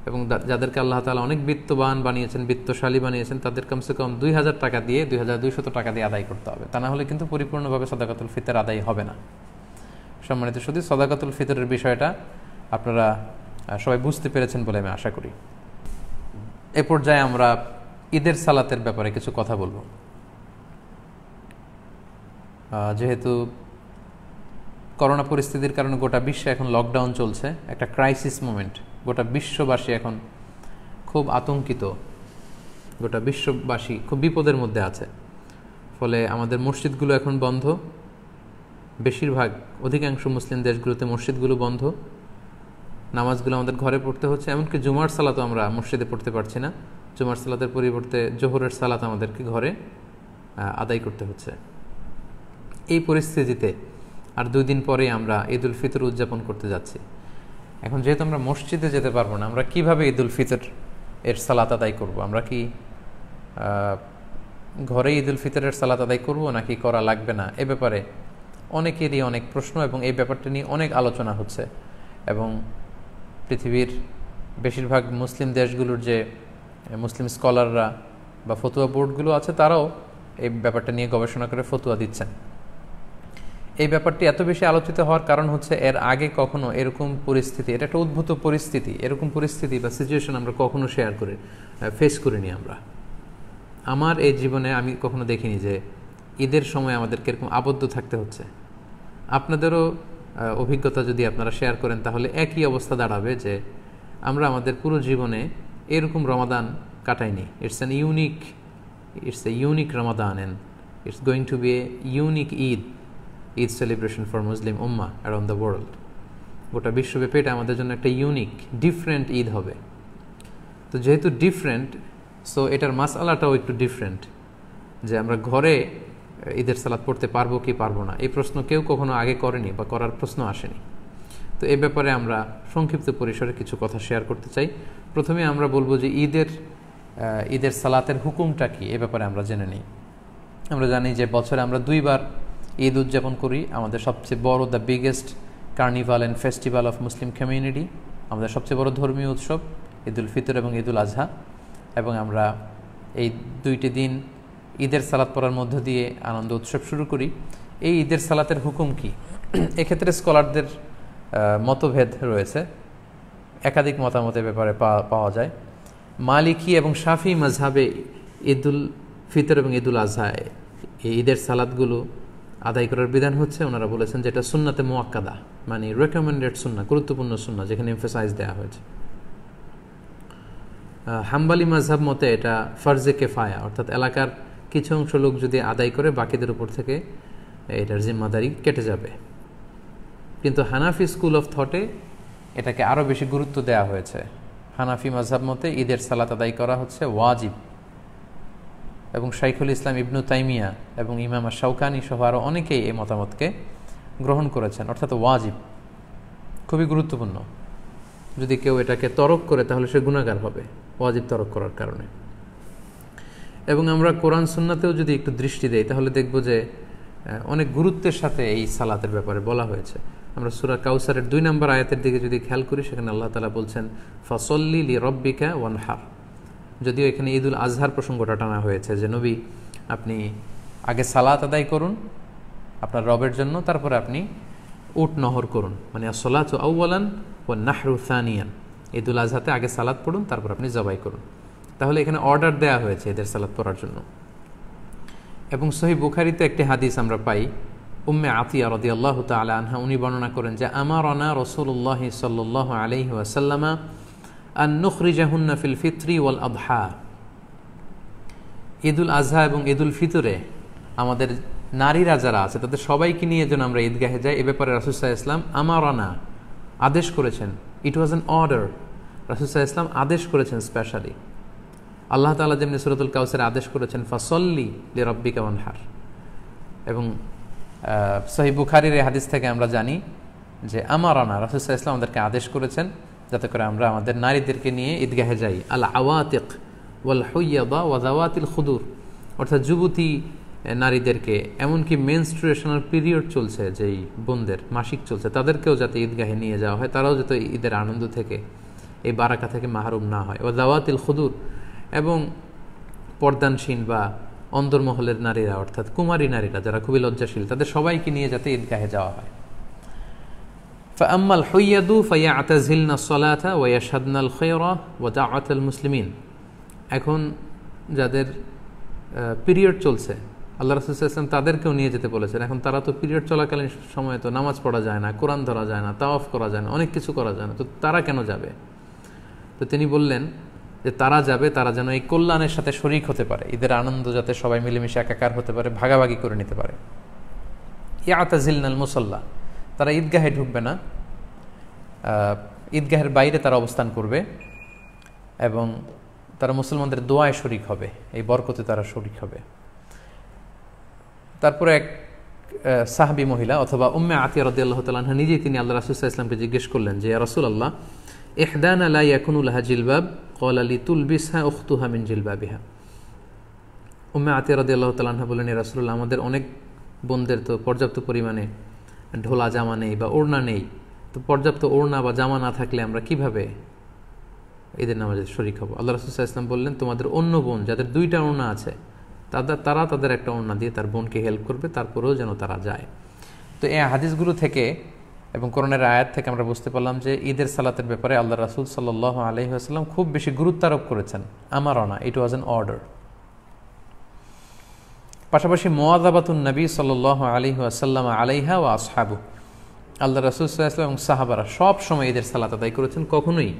এবং যাদেরকে আল্লাহ তাআলা অনেক বিত্তবান বানিয়েছেন, বিত্তশালী বানিয়েছেন, তাদের কমসে কম 2000 টাকা দিয়ে, 2200 টাকা দিয়ে আদায় করতে হবে। তা না হলে কিন্তু পরিপূর্ণভাবে সাদাকাতুল ফিতর আদায় হবে না। সম্মানিত শুধু সাদাকাতুল ফিতরের বিষয়টা আপনারা সবাই বুঝতে পেরেছেন বলে আমি আশা করি। এ পর্যায়ে আমরা ঈদের সালাতের ব্যাপারে কিছু কথা বলবো। যেহেতু করোনা পরিস্থিতির কারণে গোটা বিশ্বে এখন লকডাউন চলছে, একটা ক্রাইসিস মোমেন্ট, গোটা বিশ্ববাসী এখন খুব আতঙ্কিত, গোটা বিশ্ববাসী খুব বিপদের মধ্যে আছে। ফলে আমাদের মসজিদগুলো এখন বন্ধ, বেশিরভাগ অধিকাংশ মুসলিম দেশগুলোতে মসজিদগুলো বন্ধ, নামাজগুলো আমাদের ঘরে পড়তে হচ্ছে। এমনকি জুমার সালাতও আমরা মসজিদে পড়তে পারছি না, জুমার সালাতের পরিবর্তে জোহরের সালাত আমাদেরকে ঘরে আদায় করতে হচ্ছে। এই পরিস্থিতিতে আর 2 দিন পরে আমরা ঈদ উল ফিতর উদযাপন করতে যাচ্ছি। এখন যেহেতু আমরা মসজিদে যেতে পারবো না, আমরা কিভাবে ঈদ উল ফিতর এর সালাত আদায় করব? আমরা কি ঘরে ঈদ উল ফিতরের সালাত আদায় করব নাকি করা লাগবে না? এ ব্যাপারে অনেকেরই অনেক প্রশ্ন, এবং এই ব্যাপারটা নিয়ে অনেক আলোচনা হচ্ছে। এবং পৃথিবীর বেশিরভাগ মুসলিম দেশগুলোর যে মুসলিম স্কলাররা বা ফতুয়া বোর্ডগুলো আছে, তারাও এই ব্যাপারটা নিয়ে গবেষণা করে ফতুয়া দিচ্ছেন। এই ব্যাপারটি এত বেশি আলোচিত হওয়ার কারণ হচ্ছে এর আগে কখনো এরকম পরিস্থিতি, এটা একটা উদ্ভূত পরিস্থিতি, এরকম পরিস্থিতি বা সিচুয়েশন আমরা কখনো ফেস করিনি। আমার এই জীবনে আমি কখনো দেখিনি যে ঈদের সময় আমাদেরকে এরকম আবদ্ধ থাকতে হচ্ছে। আপনাদেরও অভিজ্ঞতা যদি আপনারা শেয়ার করেন তাহলে একই অবস্থা দাঁড়াবে যে আমরা আমাদের পুরো জীবনে এরকম রমাদান কাটাইনি। It's a unique Ramadan, and it's going to be a unique Eid celebration for Muslim উম্মাহ অ্যারাউন্ড দ্য ওয়ার্ল্ড। গোটা বিশ্বব্যাপী এটা আমাদের জন্য একটা ইউনিক, ডিফারেন্ট ঈদ হবে। তো যেহেতু ডিফারেন্ট, সো এটার মাসআলাটাও একটু ডিফারেন্ট, যে আমরা ঘরে ঈদের সালাত পড়তে পারবো কি পারবো না, এই প্রশ্ন কেউ কখনো আগে করেনি বা করার প্রশ্ন আসেনি। তো এই ব্যাপারে আমরা সংক্ষিপ্ত পরিসরে কিছু কথা শেয়ার করতে চাই। প্রথমে আমরা বলবো যে ঈদের সালাতের হুকুমটা কি, এ ব্যাপারে আমরা জেনে নিই। আমরা জানি যে বছরে আমরা 2 বার ঈদ উদযাপন করি। আমাদের সবচেয়ে বড়, the biggest carnival and festival of Muslim community, আমাদের সবচেয়ে বড় ধর্মীয় উৎসব ঈদ উল ফিতর এবং ঈদ উল আজহা। এবং আমরা এই 2টি দিন ঈদের সালাত পড়ার মধ্য দিয়ে আনন্দ উৎসব শুরু করি। এই ঈদের সালাতের হুকুম কি? এক্ষেত্রে স্কলারদের মতভেদ রয়েছে, একাধিক মতামতের ব্যাপারে পাওয়া যায়। মালিকি এবং শাফি মাযহাবে ঈদ উল ফিতর এবং ঈদ উল আজহা এই ঈদের সালাতগুলো আদায় করার বিধান হচ্ছে ওনারা বলেছেন যেটা সুন্নাতে মুআক্কাদা, মানে রেকমেন্ডেড সুন্নাহ, গুরুত্বপূর্ণ সুন্নাহ, যেখানে এমফাসাইজ দেওয়া হয়েছে। হাম্বালি মাযহাব মতে এটা ফরজে কেফায়া, অর্থাৎ এলাকার কিছু অংশ লোক যদি আদায় করে বাকিদের উপর থেকে এটার জিম্মাদারি কেটে যাবে। কিন্তু হানাফি স্কুল অফ থটে এটাকে আরও বেশি গুরুত্ব দেওয়া হয়েছে। হানাফি মাযহাব মতে ঈদের সালাত আদায় করা হচ্ছে ওয়াজিব, এবং শাইখুল ইসলাম ইবনু তাইমিয়া এবং ইমাম শাওকানি সহ আরও অনেকেই এই মতামতকে গ্রহণ করেছেন, অর্থাৎ ওয়াজিব, খুবই গুরুত্বপূর্ণ। যদি কেউ এটাকে তরক করে তাহলে সে গুনাহগার হবে ওয়াজিব তরক করার কারণে। এবং আমরা কোরআন সুন্নাতেও যদি একটু দৃষ্টি দেই তাহলে দেখব যে অনেক গুরুত্বের সাথে এই সালাতের ব্যাপারে বলা হয়েছে। আমরা সূরা কাউসারের 2 নম্বর আয়াতের দিকে যদি খেয়াল করি, সেখানে আল্লাহ তাআলা বলছেন ফাসল্লি লিরাব্বিকা ওয়ানহার। যদিও এখানে ঈদুল আজহার প্রসঙ্গটা টানা হয়েছে যে নবী আপনি আগে সালাত আদায় করুন আপনার রবের জন্য, তারপরে আপনি উট নহর করুন, মানে আসসালাতু আউওয়ালান ওয়ান নাহরু সানিয়ান। ঈদুল আজহাতে আগে সালাত পড়ুন, তারপর আপনি জবাই করুন। তাহলে এখানে অর্ডার দেয়া হয়েছে এদের সালাত পড়ার জন্য। এবং সহিহ বুখারীতে একটি হাদিস আমরা পাই, উম্মে আতিয়া রাদিয়াল্লাহু তাআলা আনহা উনি বর্ণনা করেন যে আমারানা রাসূলুল্লাহ সাল্লাল্লাহু আলাইহি ওয়াসাল্লাম আন নুখরিজাহুন্না ফিল ফিত্রি ওয়াল আদহা। ঈদুল আজহা এবং ঈদুল ফিতরে আমাদের নারীরা যারা আছে তাদের সবাইকে নিয়ে যেন আমরা ঈদগাহে যাই, এ ব্যাপারে রাসূল সাল্লাল্লাহু আলাইহি ওয়াসাল্লাম আমারানা আদেশ করেছেন। ইট ওয়াজ অ্যান অর্ডার, রাসূল সাল্লাল্লাহু আলাইহি ওয়াসাল্লাম আদেশ করেছেন স্পেশালি। আল্লাহ তাআলা যেমনি সূরাতুল কাউসারে আদেশ করেছেন ফাসল্লি লিরাব্বিকা ওয়ানহার। এবং সহিহ বুখারীর এই হাদিস থেকে আমরা জানি যে আমারানা, রাসূল সাল্লাল্লাহু আলাইহি ওয়াসাল্লাম আমাদেরকে আদেশ করেছেন যাতে করে আমরা আমাদের নারীদেরকে নিয়ে ঈদগাহে যাই। আল আওয়াতিক ওয়াল হুইয়াদা ওয়া যাওয়াতিল খুদুর, অর্থাৎ যুবতী নারীদেরকে, এমনকি মেনস্ট্রুয়েশনাল পিরিয়ড চলছে যেই বোনদের মাসিক চলছে তাদেরকেও যাতে ঈদগাহে নিয়ে যাওয়া হয়, তারাও যাতে ঈদের আনন্দ থেকে এই বারাকা থেকে মাহরুম না হয়। ওয়া যাওয়াতিল খুদুর, এবং পর্দানসীন বা অন্দরমহলের নারীরা অর্থাৎ কুমারী নারীরা যারা খুবই লজ্জাশীল তাদের সবাইকে নিয়ে যাতে ঈদগাহে যাওয়া হয়। فأما الحيض فيعتزلن الصلاة ويشهدن الخير ودعوة المسلمين। এখন যাদের পিরিয়ড চলছে আল্লাহ রাসূল সাল্লাল্লাহু আলাইহি ওয়াসাল্লাম তাদেরকেও নিয়ে যেতে বলেছেন। এখন তারা তো পিরিয়ড চলাকালীন সময়ে তো নামাজ পড়া যায় না, কোরআন ধরা যায় না, তাওয়াফ করা যায় না, অনেক কিছু করা যায় না, তো তারা কেন যাবে? তো তিনি বললেন যে তারা যাবে, তারা যেন এই কল্যাণের সাথে শরীক হতে পারে, ঈদের আনন্দ যাতে সবাই মিলেমিশে একাকার হতে পারে, ভাগাভাগি করে নিতে পারে। ইয়াতাজিলনাল মুসাল্লা, তারা ঈদগাহে ঢুকবে না, ঈদগাহের বাইরে তারা অবস্থান করবে এবং তারা মুসলমানদের দোয়ায় শরীক হবে, এই বরকতে তারা শরীক হবে। তারপরে এক সাহাবী মহিলা অথবা উম্মে আতিয়া রাদিয়াল্লাহু তাআলা আনহা নিজেই তিনি আল্লাহ রাসূল সাল্লাল্লাহু আলাইহি ওয়াসাল্লামকে জিজ্ঞেস করলেন যে ইয়া রাসূলুল্লাহ ইহদানা লা ইয়াকুনু লাহা জিলবাব ক্বালা লিতুলবিসহা উখতুহা মিন জিলবাবিহা। উম্মে আতিয়া রাদিয়াল্লাহু তাআলা আনহা বলেন ইয়া রাসূলুল্লাহ আমাদের অনেক বোনদের তো পর্যাপ্ত পরিমাণে ঢোলা জামা নেই বা ওড়না নেই, তো পর্যাপ্ত ওড়না বা জামা না থাকলে আমরা কিভাবে ঈদের নামাজে শরীক হব? আল্লাহ রাসূল সাল্লাল্লাহু আলাইহি ওয়াসাল্লাম বললেন তোমাদের অন্য বোন যাদের 2টা ওড়না আছে তারা তাদের একটা ওড়না দিয়ে তার বোনকে হেল্প করবে, তারপরেও যেন তারা যায়। তো এই হাদিসগুলো থেকে এবং কোরআনের আয়াত থেকে আমরা বুঝতে পারলাম যে ঈদের সালাতের ব্যাপারে আল্লাহ রাসূল সাল্লাল্লাহু আলাইহি ওয়াসাল্লাম খুব বেশি গুরুত্ব আরোপ করেছেন। আমারানা, ইট ওয়াজ অ্যান অর্ডার। পাশাপাশি মুওয়াযাবাতুন নবী সাল্লাল্লাহু আলাইহি ওয়াসাল্লাম আলাইহা ওয়া আসহাবু, আল্লাহ রাসূল সাল্লাল্লাহু আলাইহি ওয়াসাল্লাম এবং সাহাবারা সব সময় ঈদের সালাত আদায় করেছেন, কখনোই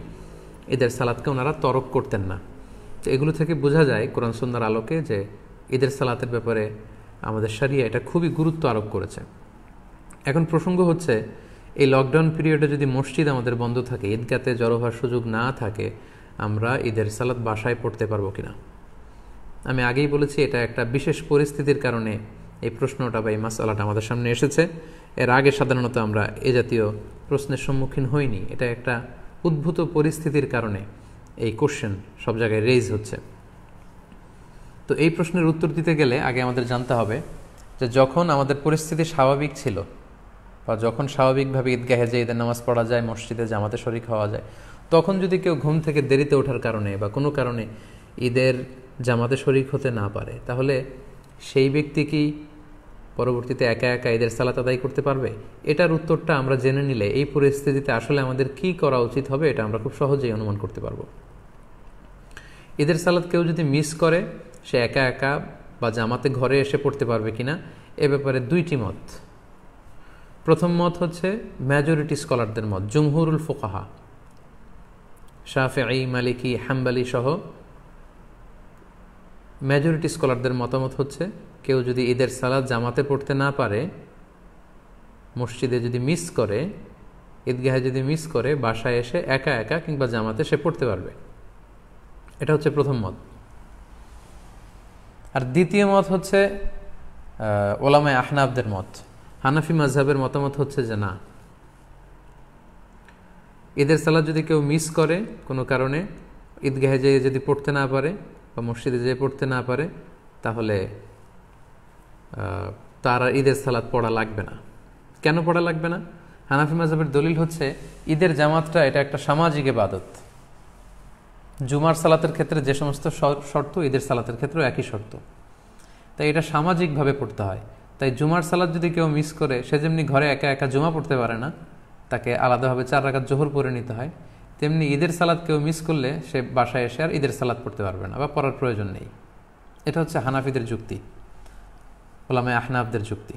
ঈদের সালাতকে ওনারা তরক করতেন না। তো এগুলো থেকে বোঝা যায় কোরআন সুন্নাহর আলোকে যে ঈদের সালাতের ব্যাপারে আমাদের শরিয়া এটা খুবই গুরুত্ব আরোপ করেছে। এখন প্রসঙ্গ হচ্ছে এই লকডাউন পিরিয়ডে যদি মসজিদ আমাদের বন্ধ থাকে, ঈদগাতে জড়ো হওয়ার সুযোগ না থাকে, আমরা ঈদের সালাত বাসায় পড়তে পারবো কিনা? আমি আগেই বলেছি এটা একটা বিশেষ পরিস্থিতির কারণে এই প্রশ্নটা বা এই মাসআলাটা আমাদের সামনে এসেছে। এর আগে সাধারণত আমরা এ জাতীয় প্রশ্নের সম্মুখীন হইনি। এটা একটা উদ্ভূত পরিস্থিতির কারণে এই কোশ্চেন সব জায়গায় রেইজ হচ্ছে। তো এই প্রশ্নের উত্তর দিতে গেলে আগে আমাদের জানতে হবে যে যখন আমাদের পরিস্থিতি স্বাভাবিক ছিল বা যখন স্বাভাবিকভাবে ঈদগাহে যে ঈদের নামাজ পড়া যায়, মসজিদে জামাতে শরীক হওয়া যায়, তখন যদি কেউ ঘুম থেকে দেরিতে ওঠার কারণে বা কোনো কারণে ঈদের জামাতে শরীক হতে না পারে, তাহলে সেই ব্যক্তি কি পরবর্তীতে একা একা ঈদের সালাত আদায় করতে পারবে? এটার উত্তরটা আমরা জেনে নিলে এই পরিস্থিতিতে আসলে আমাদের কি করা উচিত হবে এটা আমরা খুব সহজেই অনুমান করতে পারবো। ঈদের সালাত কেউ যদি মিস করে সে একা একা বা জামাতে ঘরে এসে পড়তে পারবে কিনা, এ ব্যাপারে দুইটি মত। প্রথম মত হচ্ছে মেজরিটি স্কলারদের মত, জুমহুরুল ফুকাহা, শাফিঈ, মালিকি, হাম্বলি সহ মেজরিটি স্কলারদের মতামত হচ্ছে কেউ যদি ঈদের সালাত জামাতে পড়তে না পারে, মসজিদে যদি মিস করে, ঈদগাহে যদি মিস করে, বাসায় এসে একা একা কিংবা জামাতে সে পড়তে পারবে। এটা হচ্ছে প্রথম মত। আর দ্বিতীয় মত হচ্ছে ওলামায়ে আহনাফদের মত। হানাফি মাযহাবের মতামত হচ্ছে যে না, ঈদের সালাত যদি কেউ মিস করে কোনো কারণে, ঈদগাহে যেয়ে যদি পড়তে না পারে বা মসজিদে যেয়ে পড়তে না পারে, তাহলে তার আর ঈদের সালাত পড়া লাগবে না। কেন পড়া লাগবে না? হানাফি মাযহাবের দলিল হচ্ছে ঈদের জামাতটা এটা একটা সামাজিক ইবাদত। জুমার সালাতের ক্ষেত্রে যে সমস্ত শর্ত, ঈদের সালাতের ক্ষেত্রেও একই শর্ত। তাই এটা সামাজিকভাবে পড়তে হয়। তাই জুমার সালাত যদি কেউ মিস করে, সে যেমনি ঘরে একা একা জুমা পড়তে পারে না, তাকে আলাদাভাবে 4 রাকাত জোহর পড়ে নিতে হয়, তেমনি ঈদের সালাত কেউ মিস করলে সে বাসায় এসে আর ঈদের সালাত পড়তে পারবে না বা পড়ার প্রয়োজন নেই। এটা হচ্ছে হানাফিদের যুক্তি, ওলামায়ে আহনাফদের যুক্তি।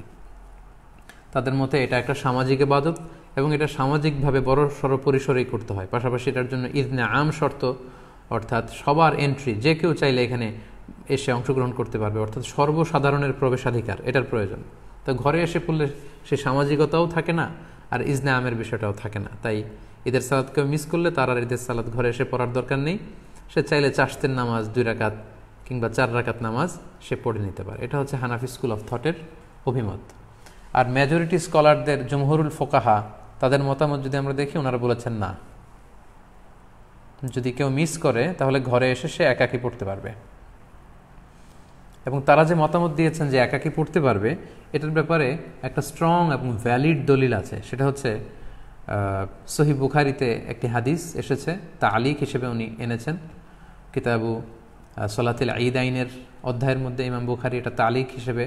তাদের মতে এটা একটা সামাজিক ইবাদত এবং এটা সামাজিকভাবে বড় সড় পরিসরেই করতে হয়। পাশাপাশি এটার জন্য ইজনে আম শর্ত, অর্থাৎ সবার এন্ট্রি, যে কেউ চাইলে এখানে এসে অংশগ্রহণ করতে পারবে, অর্থাৎ সর্বসাধারণের প্রবেশাধিকার, এটার প্রয়োজন। তো ঘরে এসে পড়লে সে সামাজিকতাও থাকে না আর ইজনে আমের বিষয়টাও থাকে না। তাই ঈদের সালাত কেউ মিস করলে তার আর ঈদের সালাত ঘরে এসে পড়ার দরকার নেই। সে চাইলে চাশতের নামাজ 2 রাকাত কিংবা 4 রাকাত নামাজ সে পড়ে নিতে পারে। এটা হচ্ছে হানাফি স্কুল অফ থটের অভিমত। আর মেজরিটি স্কলারদের, জমহুরুল ফুকাহা, তাদের মতামত যদি আমরা দেখি, ওনারা বলেছেন না, যদি কেউ মিস করে তাহলে ঘরে এসে সে একাকী পড়তে পারবে। এবং তারা যে মতামত দিয়েছেন যে একাকী পড়তে পারবে, এটার ব্যাপারে একটা স্ট্রং এবং ভ্যালিড দলিল আছে। সেটা হচ্ছে সহিহ বুখারীতে একটি হাদিস এসেছে, তালিক হিসেবে উনি এনেছেন কিতাবু সলাতুল ঈদাইনের অধ্যায়ের মধ্যে। ইমাম বুখারী এটা তালিক হিসেবে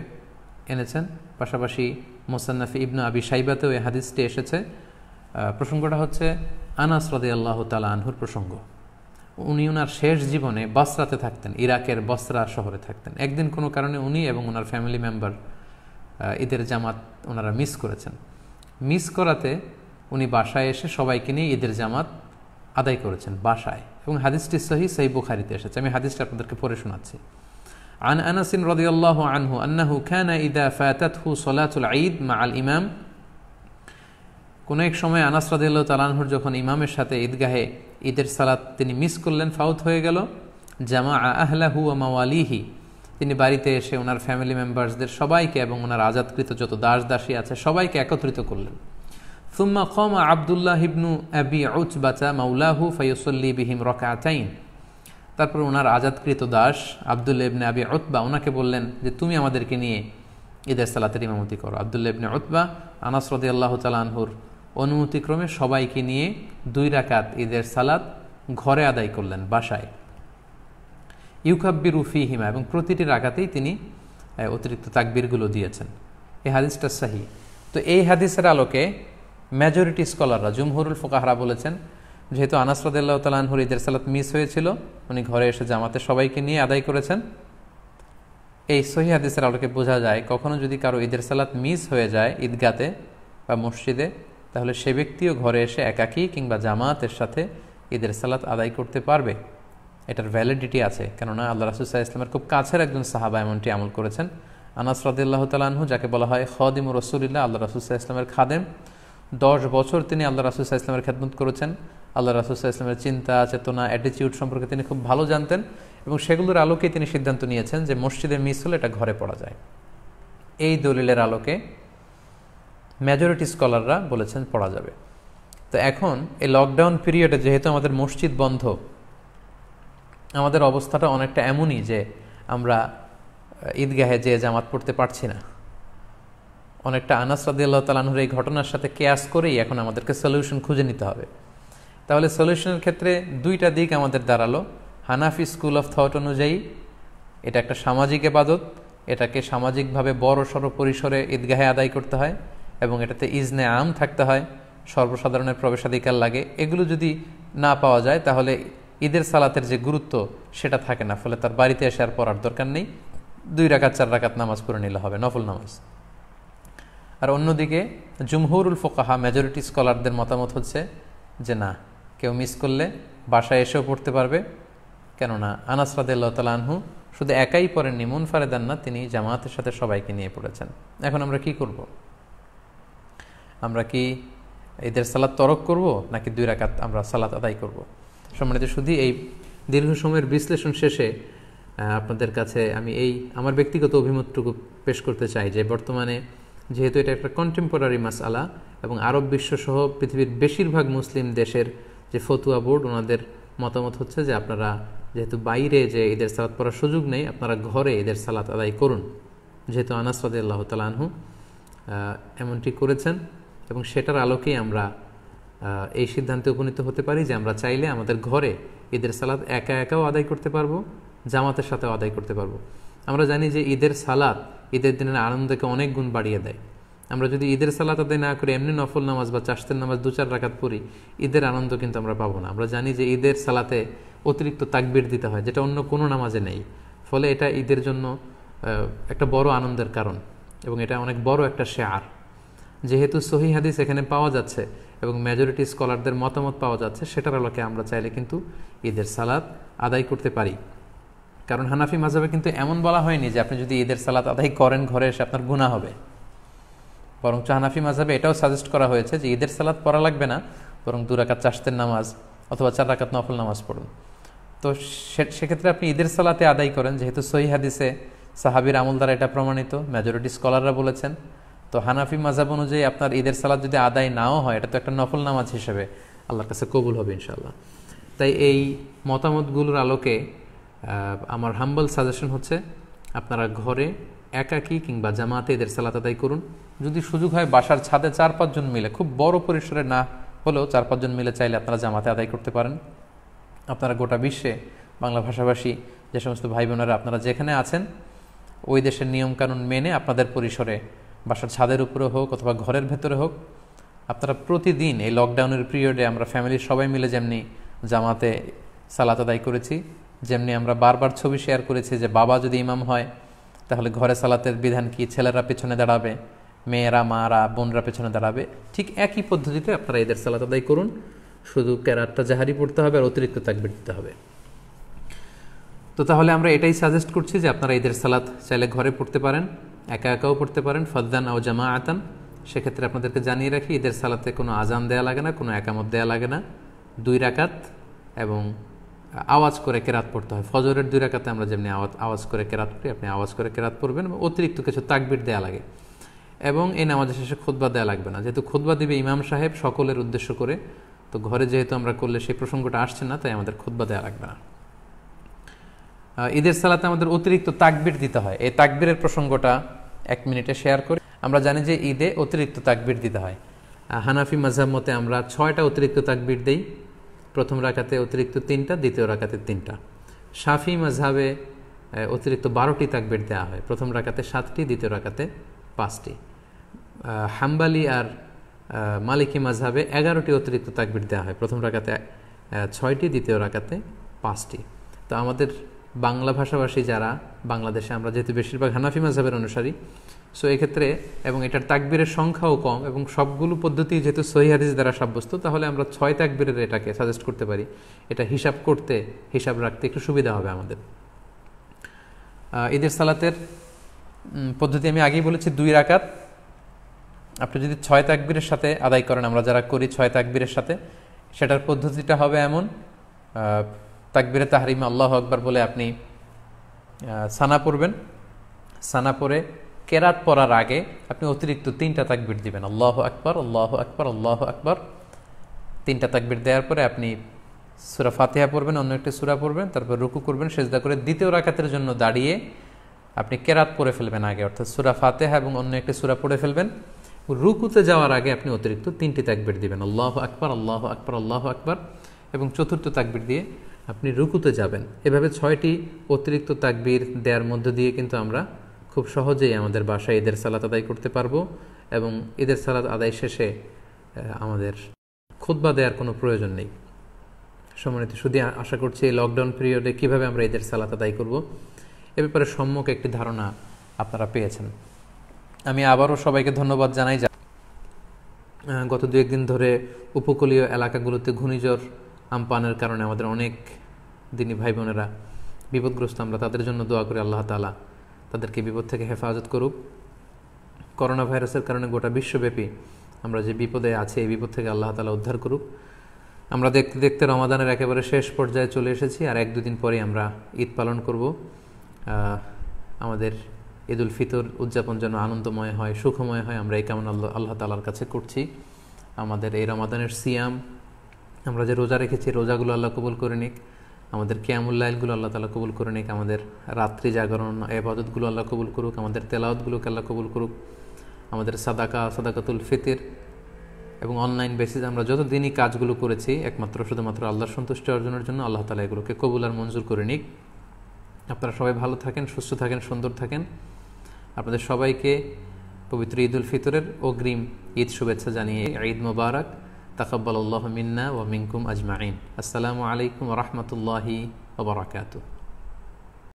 এনেছেন। পাশাপাশি মুসান্নাফ ইবনে আবি শাইবাতেও এই হাদিসটি এসেছে। প্রসঙ্গটা হচ্ছে আনাস রাদিয়াল্লাহু তাআলা আনহুর প্রসঙ্গ। উনি ওনার শেষ জীবনে বসরাতে থাকতেন, ইরাকের বসরা শহরে থাকতেন। একদিন কোনো কারণে উনি এবং ওনার ফ্যামিলি মেম্বার ঈদের জামাত ওনারা মিস করেছেন। মিস করাতে উনি বাসায় এসে সবাইকে নিয়ে ঈদের জামাত আদায় করেছেন বাসায়, এবং হাদিসটি সহিহ বুখারীতে এসেছে। আমি হাদিসটা আপনাদেরকে পড়ে শোনাচ্ছি। عن أنس رضي الله عنه أنه كان إذا فاتته صلاة العيد مع الإمام, কোনো এক সময় আনাস রাদিয়াল্লাহু তাআলা আনহুর যখন ইমামের সাথে ঈদগাহে ঈদের সালাত তিনি মিস করলেন, ফাউত হয়ে গেল, জামা আহলাহু ওয়া মাওয়ালিহি, তিনি বাড়িতে এসে ওনার ফ্যামিলি মেম্বার্সদের সবাইকে এবং ওনার আজাদকৃত যত দাস দাসী আছে সবাইকে একত্রিত করলেন। সুম্মা কামা আব্দুল্লাহ ইবনু আবি উতবাতা মাওলাহু ফায়ুসাল্লি বিহিম রাকাতাইন, তারপর ওনার আজাদকৃত দাস আব্দুল্লাহ ইবনে আবি উতবা ওনাকে বললেন যে তুমি আমাদেরকে নিয়ে ঈদের সালাতের ইমামতি করো। আব্দুল্লাহ ইবনে উতবা আনাস রাদিয়াল্লাহু তাআলা আনহুর অনুমতিক্রমে সবাইকে নিয়ে 2 রাকাত ঈদের সালাত ঘরে আদায় করলেন বাসায়। ইউকাব্বিরু ফীহিমা, এবং প্রতিটি রাকাতেই তিনি অতিরিক্ত তাকবীরগুলো দিয়েছেন। এই হাদিসটা সহিহ। তো এই হাদিসের আলোকে মেজরিটি স্কলাররা, জুমহুরুল ফুকাহারা বলেছেন, যেহেতু আনাস রাদিয়াল্লাহু তাআলা আনহুর ঈদের সালাত মিস হয়েছিল, উনি ঘরে এসে জামাতে সবাইকে নিয়ে আদায় করেছেন। এই সহিহ হাদিসের আলোকে বোঝা যায় কখনো যদি কারো ঈদের সালাত মিস হয়ে যায় ঈদগাতে বা মসজিদে, তাহলে সে ব্যক্তিও ঘরে এসে একাকী কিংবা জামাতের সাথে ঈদের সালাত আদায় করতে পারবে। এটার ভ্যালিডিটি আছে, কেননা আল্লাহ রাসূল সাল্লাল্লাহু আলাইহি ওয়াসাল্লামের খুব কাছের একজন সাহাবা এমনটি আমল করেছেন। আনাস রাদিয়াল্লাহু তাআলা আনহু, যাকে বলা হয় খাদিমুর রাসূলিল্লাহ, আল্লাহ রাসূল সাল্লাল্লাহু আলাইহি ওয়াসাল্লামের খাদেম, 10 বছর তিনি আল্লাহ রাসূল সাল্লাল্লাহু আলাইহি ওয়াসাল্লামের খেদমত করেছেন। আল্লাহ রাসূল সাল্লাল্লাহু আলাইহি ওয়াসাল্লামের চিন্তা, চেতনা, অ্যাটিটিউড সম্পর্কে তিনি খুব ভালো জানতেন, এবং সেগুলোর আলোকে তিনি সিদ্ধান্ত নিয়েছেন যে মসজিদে মিস হলে এটা ঘরে পড়া যায়। এই দলিলের আলোকে মেজরিটি স্কলাররা বলেছেন পড়া যাবে। তো এখন এই লকডাউন পিরিয়ডে যেহেতু আমাদের মসজিদ বন্ধ, আমাদের অবস্থাটা অনেকটা এমনই যে আমরা ঈদগাহে যে জামাত পড়তে পারছি না। অনেকটা আনাস রাদিয়াল্লাহু তাআলা আনহুর এই ঘটনার সাথে কেয়াস করেই এখন আমাদেরকে সলিউশন খুঁজে নিতে হবে। তাহলে সলিউশনের ক্ষেত্রে 2টা দিক আমাদের দাঁড়ালো। হানাফি স্কুল অফ থট অনুযায়ী এটা একটা সামাজিক ইবাদত, এটাকে সামাজিকভাবে বড় সড় পরিসরে ঈদগাহে আদায় করতে হয় এবং এটাতে ইজনে আম থাকতে হয়, সর্বসাধারণের প্রবেশাধিকার লাগে। এগুলো যদি না পাওয়া যায় তাহলে ঈদের সালাতের যে গুরুত্ব সেটা থাকে না, ফলে তার বাড়িতে এসে আর পড়ার দরকার নেই, 2 রাকাত 4 রাকাত নামাজ পড়ে নিলে হবে, নফল নামাজ। আর অন্যদিকে জুমহুরুল ফুকাহা, মেজরিটি স্কলারদের মতামত হচ্ছে যে না, কেউ মিস করলে বাসায় এসেও পড়তে পারবে, কেননা আনাস রাদিয়াল্লাহু তাআলা আনহু শুধু একাই পড়েননি, মুনফারিদান না, তিনি জামাতের সাথে সবাইকে নিয়ে পড়েছেন। এখন আমরা কি করব? আমরা কি ঈদের সালাত তরক করব নাকি 2 রাকাত আমরা সালাত আদায় করব? সম্মানিত শুধু এই দীর্ঘ সময়ের বিশ্লেষণ শেষে আপনাদের কাছে আমি আমার ব্যক্তিগত অভিমতটুকু পেশ করতে চাই যে বর্তমানে যেহেতু এটা একটা কন্টেম্পোরারি মাসআলা এবং আরব বিশ্বসহ পৃথিবীর বেশিরভাগ মুসলিম দেশের যে ফতুয়া বোর্ড, ওনাদের মতামত হচ্ছে যে আপনারা যেহেতু বাইরে যে ঈদের সালাত পড়ার সুযোগ নেই, আপনারা ঘরে ঈদের সালাত আদায় করুন। যেহেতু আনাস রাদিয়াল্লাহু তাআলা আনহু এমনটি করেছেন এবং সেটার আলোকেই আমরা এই সিদ্ধান্তে উপনীত হতে পারি যে আমরা চাইলে আমাদের ঘরে ঈদের সালাত একা একাও আদায় করতে পারবো, জামাতের সাথেও আদায় করতে পারবো। আমরা জানি যে ঈদের সালাত ঈদের দিনের আনন্দকে অনেক গুণ বাড়িয়ে দেয়। আমরা যদি ঈদের সালাত আদায় না করে এমনি নফল নামাজ বা চাশতের নামাজ 2-4 রাকাত পড়ি, ঈদের আনন্দ কিন্তু আমরা পাবো না। আমরা জানি যে ঈদের সালাতে অতিরিক্ত তাকবীর দিতে হয়, যেটা অন্য কোনো নামাজে নেই। ফলে এটা ঈদের জন্য একটা বড় আনন্দের কারণ এবং এটা অনেক বড় একটা শেয়ার। যেহেতু সহিহ হাদিস এখানে পাওয়া যাচ্ছে এবং মেজরিটি স্কলারদের মতামত পাওয়া যাচ্ছে, সেটার আলোকে আমরা চাইলে কিন্তু ঈদের সালাত আদায় করতে পারি। কারণ হানাফি মাযহাবে কিন্তু এমন বলা হয়নি যে আপনি যদি ঈদের সালাত আদায় করেন ঘরে এসে আপনার গুনাহ হবে, বরং হানাফি মাযহাবে এটাও সাজেস্ট করা হয়েছে যে ঈদের সালাত পড়া লাগবে না, বরং 2 রাকাত চাশতের নামাজ অথবা 4 রাকাত নফল নামাজ পড়ুন। তো সেক্ষেত্রে আপনি ঈদের সালাতে আদায় করেন, যেহেতু সহিহ হাদিসে সাহাবীর আমল দ্বারা এটা প্রমাণিত, মেজরিটি স্কলাররা বলেছেন। তো হানাফি মাযহাব অনুযায়ী আপনার ঈদের সালাত যদি আদায় নাও হয়, এটা তো একটা নফল নামাজ হিসেবে আল্লাহর কাছে কবুল হবে ইনশাআল্লাহ। তাই এই মতামতগুলোর আলোকে আমার হাম্বল সাজেশন হচ্ছে আপনারা ঘরে একাকী কিংবা জামাতে ঈদের সালাত আদায় করুন। যদি সুযোগ হয় বাসার ছাদে 4-5 জন মিলে, খুব বড় পরিসরে না হলেও 4-5 জন মিলে চাইলে আপনারা জামাতে আদায় করতে পারেন। আপনারা গোটা বিশ্বে বাংলা ভাষাভাষী যে সমস্ত ভাই বোনেরা আপনারা যেখানে আছেন, ওই দেশের নিয়মকানুন মেনে আপনাদের পরিসরে বাসার ছাদের উপরে হোক অথবা ঘরের ভেতরে হোক, আপনারা প্রতিদিন এই লকডাউনের পিরিয়ডে আমরা ফ্যামিলির সবাই মিলে যেমনি জামাতে সালাত আদায় করেছি, যেমনি আমরা বারবার ছবি শেয়ার করেছি যে বাবা যদি ইমাম হয় তাহলে ঘরে সালাতের বিধান কি, ছেলেরা পেছনে দাঁড়াবে, মেয়েরা মারা বোনরা পেছনে দাঁড়াবে, ঠিক একই পদ্ধতিতে আপনারা ঈদের সালাত আদায় করুন। শুধু কেরাতটা জাহারি পড়তে হবে আর অতিরিক্ত তাকবীর দিতে হবে। তো তাহলে আমরা এটাই সাজেস্ট করছি যে আপনারা ঈদের সালাত চাইলে ঘরে পড়তে পারেন, একা একাও পড়তে পারেন, ফাদ্দান আও জামাআতান। সেক্ষেত্রে আপনাদেরকে জানিয়ে রাখি, ঈদের সালাতে কোনো আজান দেয়া লাগে না, কোনো একামত দেয়া লাগে না। 2 রাকাত এবং আওয়াজ করে কেরাত পড়তে হয়। ফজরের 2 রাকাতে আমরা যেমনি আওয়াজ করে কেরাত পড়ি, আপনি আওয়াজ করে কেরাত পড়বেন এবং অতিরিক্ত কিছু তাকবীর দেয়া লাগে। এবং এই নামাজের শেষে খুতবা দেয়া লাগবে না, যেহেতু খুতবা দিবে ইমাম সাহেব সকলের উদ্দেশ্য করে। তো ঘরে যেহেতু আমরা করলে সেই প্রসঙ্গটা আসছে না, তাই আমাদের খুতবা দেয়া লাগবে না। ঈদের সালাতে আমাদের অতিরিক্ত তাকবীর দিতে হয়। এই তাকবীরের প্রসঙ্গটা 1 মিনিটে শেয়ার করি। আমরা জানি যে ঈদে অতিরিক্ত তাকবীর দিতে হয়। হানাফি মাযহাব মতে আমরা 6টা অতিরিক্ত তাকবীর দেই। প্রথম রাকাতে অতিরিক্ত 3টা, দ্বিতীয় রাকাতে 3টা। শাফি মাযহাবে অতিরিক্ত 12টি তাকবীর দেওয়া হয়। প্রথম রাকাতে 7টি, দ্বিতীয় রাকাতে 5টি। হাম্বালি আর মালিকি মাযহাবে 11টি অতিরিক্ত তাকবীর দেওয়া হয়। প্রথম রাকাতে 6টি, দ্বিতীয় রাকাতে 5টি। তো আমাদের বাংলা ভাষাভাষী যারা বাংলাদেশে, আমরা যেহেতু বেশিরভাগ হানাফি মাযহাবের অনুসারী, সো এক্ষেত্রে এবং এটার তাকবীরের সংখ্যাও কম এবং সবগুলো পদ্ধতি যেহেতু সহিহ হাদিস দ্বারা সাব্যস্ত, তাহলে আমরা 6 তাকবীরের এটাকে সাজেস্ট করতে পারি। এটা হিসাব রাখতে একটু সুবিধা হবে আমাদের। ঈদের সালাতের পদ্ধতি আমি আগেই বলেছি 2 রাকাত। আপনি যদি 6 তাকবীরের সাথে আদায় করেন, আমরা যারা করি 6 তাকবীরের সাথে, সেটার পদ্ধতিটা হবে এমন: তাকবীরে তাহরিমে আল্লাহু আকবার বলে আপনি সানা পড়বেন। সানা পড়ে কেরাত পড়ার আগে আপনি অতিরিক্ত 3টা তাকবীর দিবেন, আল্লাহু আকবার, আল্লাহু আকবার, আল্লাহু আকবার। 3টা তাকবীর দেওয়ার পরে আপনি সূরা ফাতিহা পড়বেন, অন্য একটি সূরা পড়বেন, তারপর রুকু করবেন, সিজদা করে দ্বিতীয় রাকাতের জন্য দাঁড়িয়ে আপনি কেরাত পড়ে ফেলবেন আগে, অর্থাৎ সূরা ফাতিহা এবং অন্য একটি সূরা পড়ে ফেলবেন। রুকুতে যাওয়ার আগে আপনি অতিরিক্ত 3টি তাকবীর দিবেন, আল্লাহু আকবার, আল্লাহু আকবার, আল্লাহু আকবার, এবং চতুর্থ তাকবীর দিয়ে আপনি রুকুতে যাবেন। এভাবে 6টি অতিরিক্ত তাকবীর দেওয়ার মধ্য দিয়ে কিন্তু আমরা খুব সহজেই আমাদের বাসায় ঈদের সালাত আদায় করতে পারবো এবং ঈদের সালাত আদায় শেষে আমাদের খুতবা দেওয়ার কোনো প্রয়োজন নেই। সম্মানিত শুধু আশা করছি এই লকডাউন পিরিয়ডে কীভাবে আমরা ঈদের সালাত আদায় করব এ ব্যাপারে সম্যক একটি ধারণা আপনারা পেয়েছেন। আমি আবারও সবাইকে ধন্যবাদ জানাই। গত 2-1 দিন ধরে উপকূলীয় এলাকাগুলোতে ঘূর্ণিঝড় আমপানের কারণে আমাদের অনেক দিনী ভাই বোনেরা বিপদগ্রস্ত। আমরা তাদের জন্য দোয়া করি আল্লাহ তাআলা তাদেরকে বিপদ থেকে হেফাজত করুক। করোনা ভাইরাসের কারণে গোটা বিশ্বব্যাপী আমরা যে বিপদে আছি এই বিপদ থেকে আল্লাহ তাআলা উদ্ধার করুক। আমরা দেখতে দেখতে রমাদানের একেবারে শেষ পর্যায়ে চলে এসেছি, আর 1-2 দিন পরেই আমরা ঈদ পালন করব। আমাদের ঈদুল ফিতর উদযাপন যেন আনন্দময় হয়, সুখময় হয়, আমরা এই কামনা আল্লাহ তাআলার কাছে করছি। আমাদের এই রমাদানের সিয়াম, আমরা যে রোজা রেখেছি রোজাগুলো আল্লাহ কবুল করে নিক। আমাদের কিয়ামুল লাইলগুলো আল্লাহ তাআলা কবুল করে নিক। আমাদের রাত্রি জাগরণ ইবাদতগুলো আল্লাহ কবুল করুক। আমাদের তেলাওয়াতগুলোকে আল্লাহ কবুল করুক। আমাদের সাদাকাতুল ফিতর এবং অনলাইন বেসিস আমরা যত দিনই কাজগুলো করেছি একমাত্র শুধুমাত্র আল্লাহর সন্তুষ্টি অর্জনের জন্য, আল্লাহ তাআলা এগুলোকে কবুল আর মঞ্জুর করে নিক। আপনারা সবাই ভালো থাকেন, সুস্থ থাকেন, সুন্দর থাকেন। আপনাদের সবাইকে পবিত্র ঈদুল ফিতরের অগ্রিম ঈদ শুভেচ্ছা জানিয়ে ঈদ মুবারক। তাকাব্বালাল্লাহু মিন্না ওয়া মিনকুম আজমাইন। আসসালামু আলাইকুম ওয়া রাহমাতুল্লাহি ওয়া বারাকাতুহু।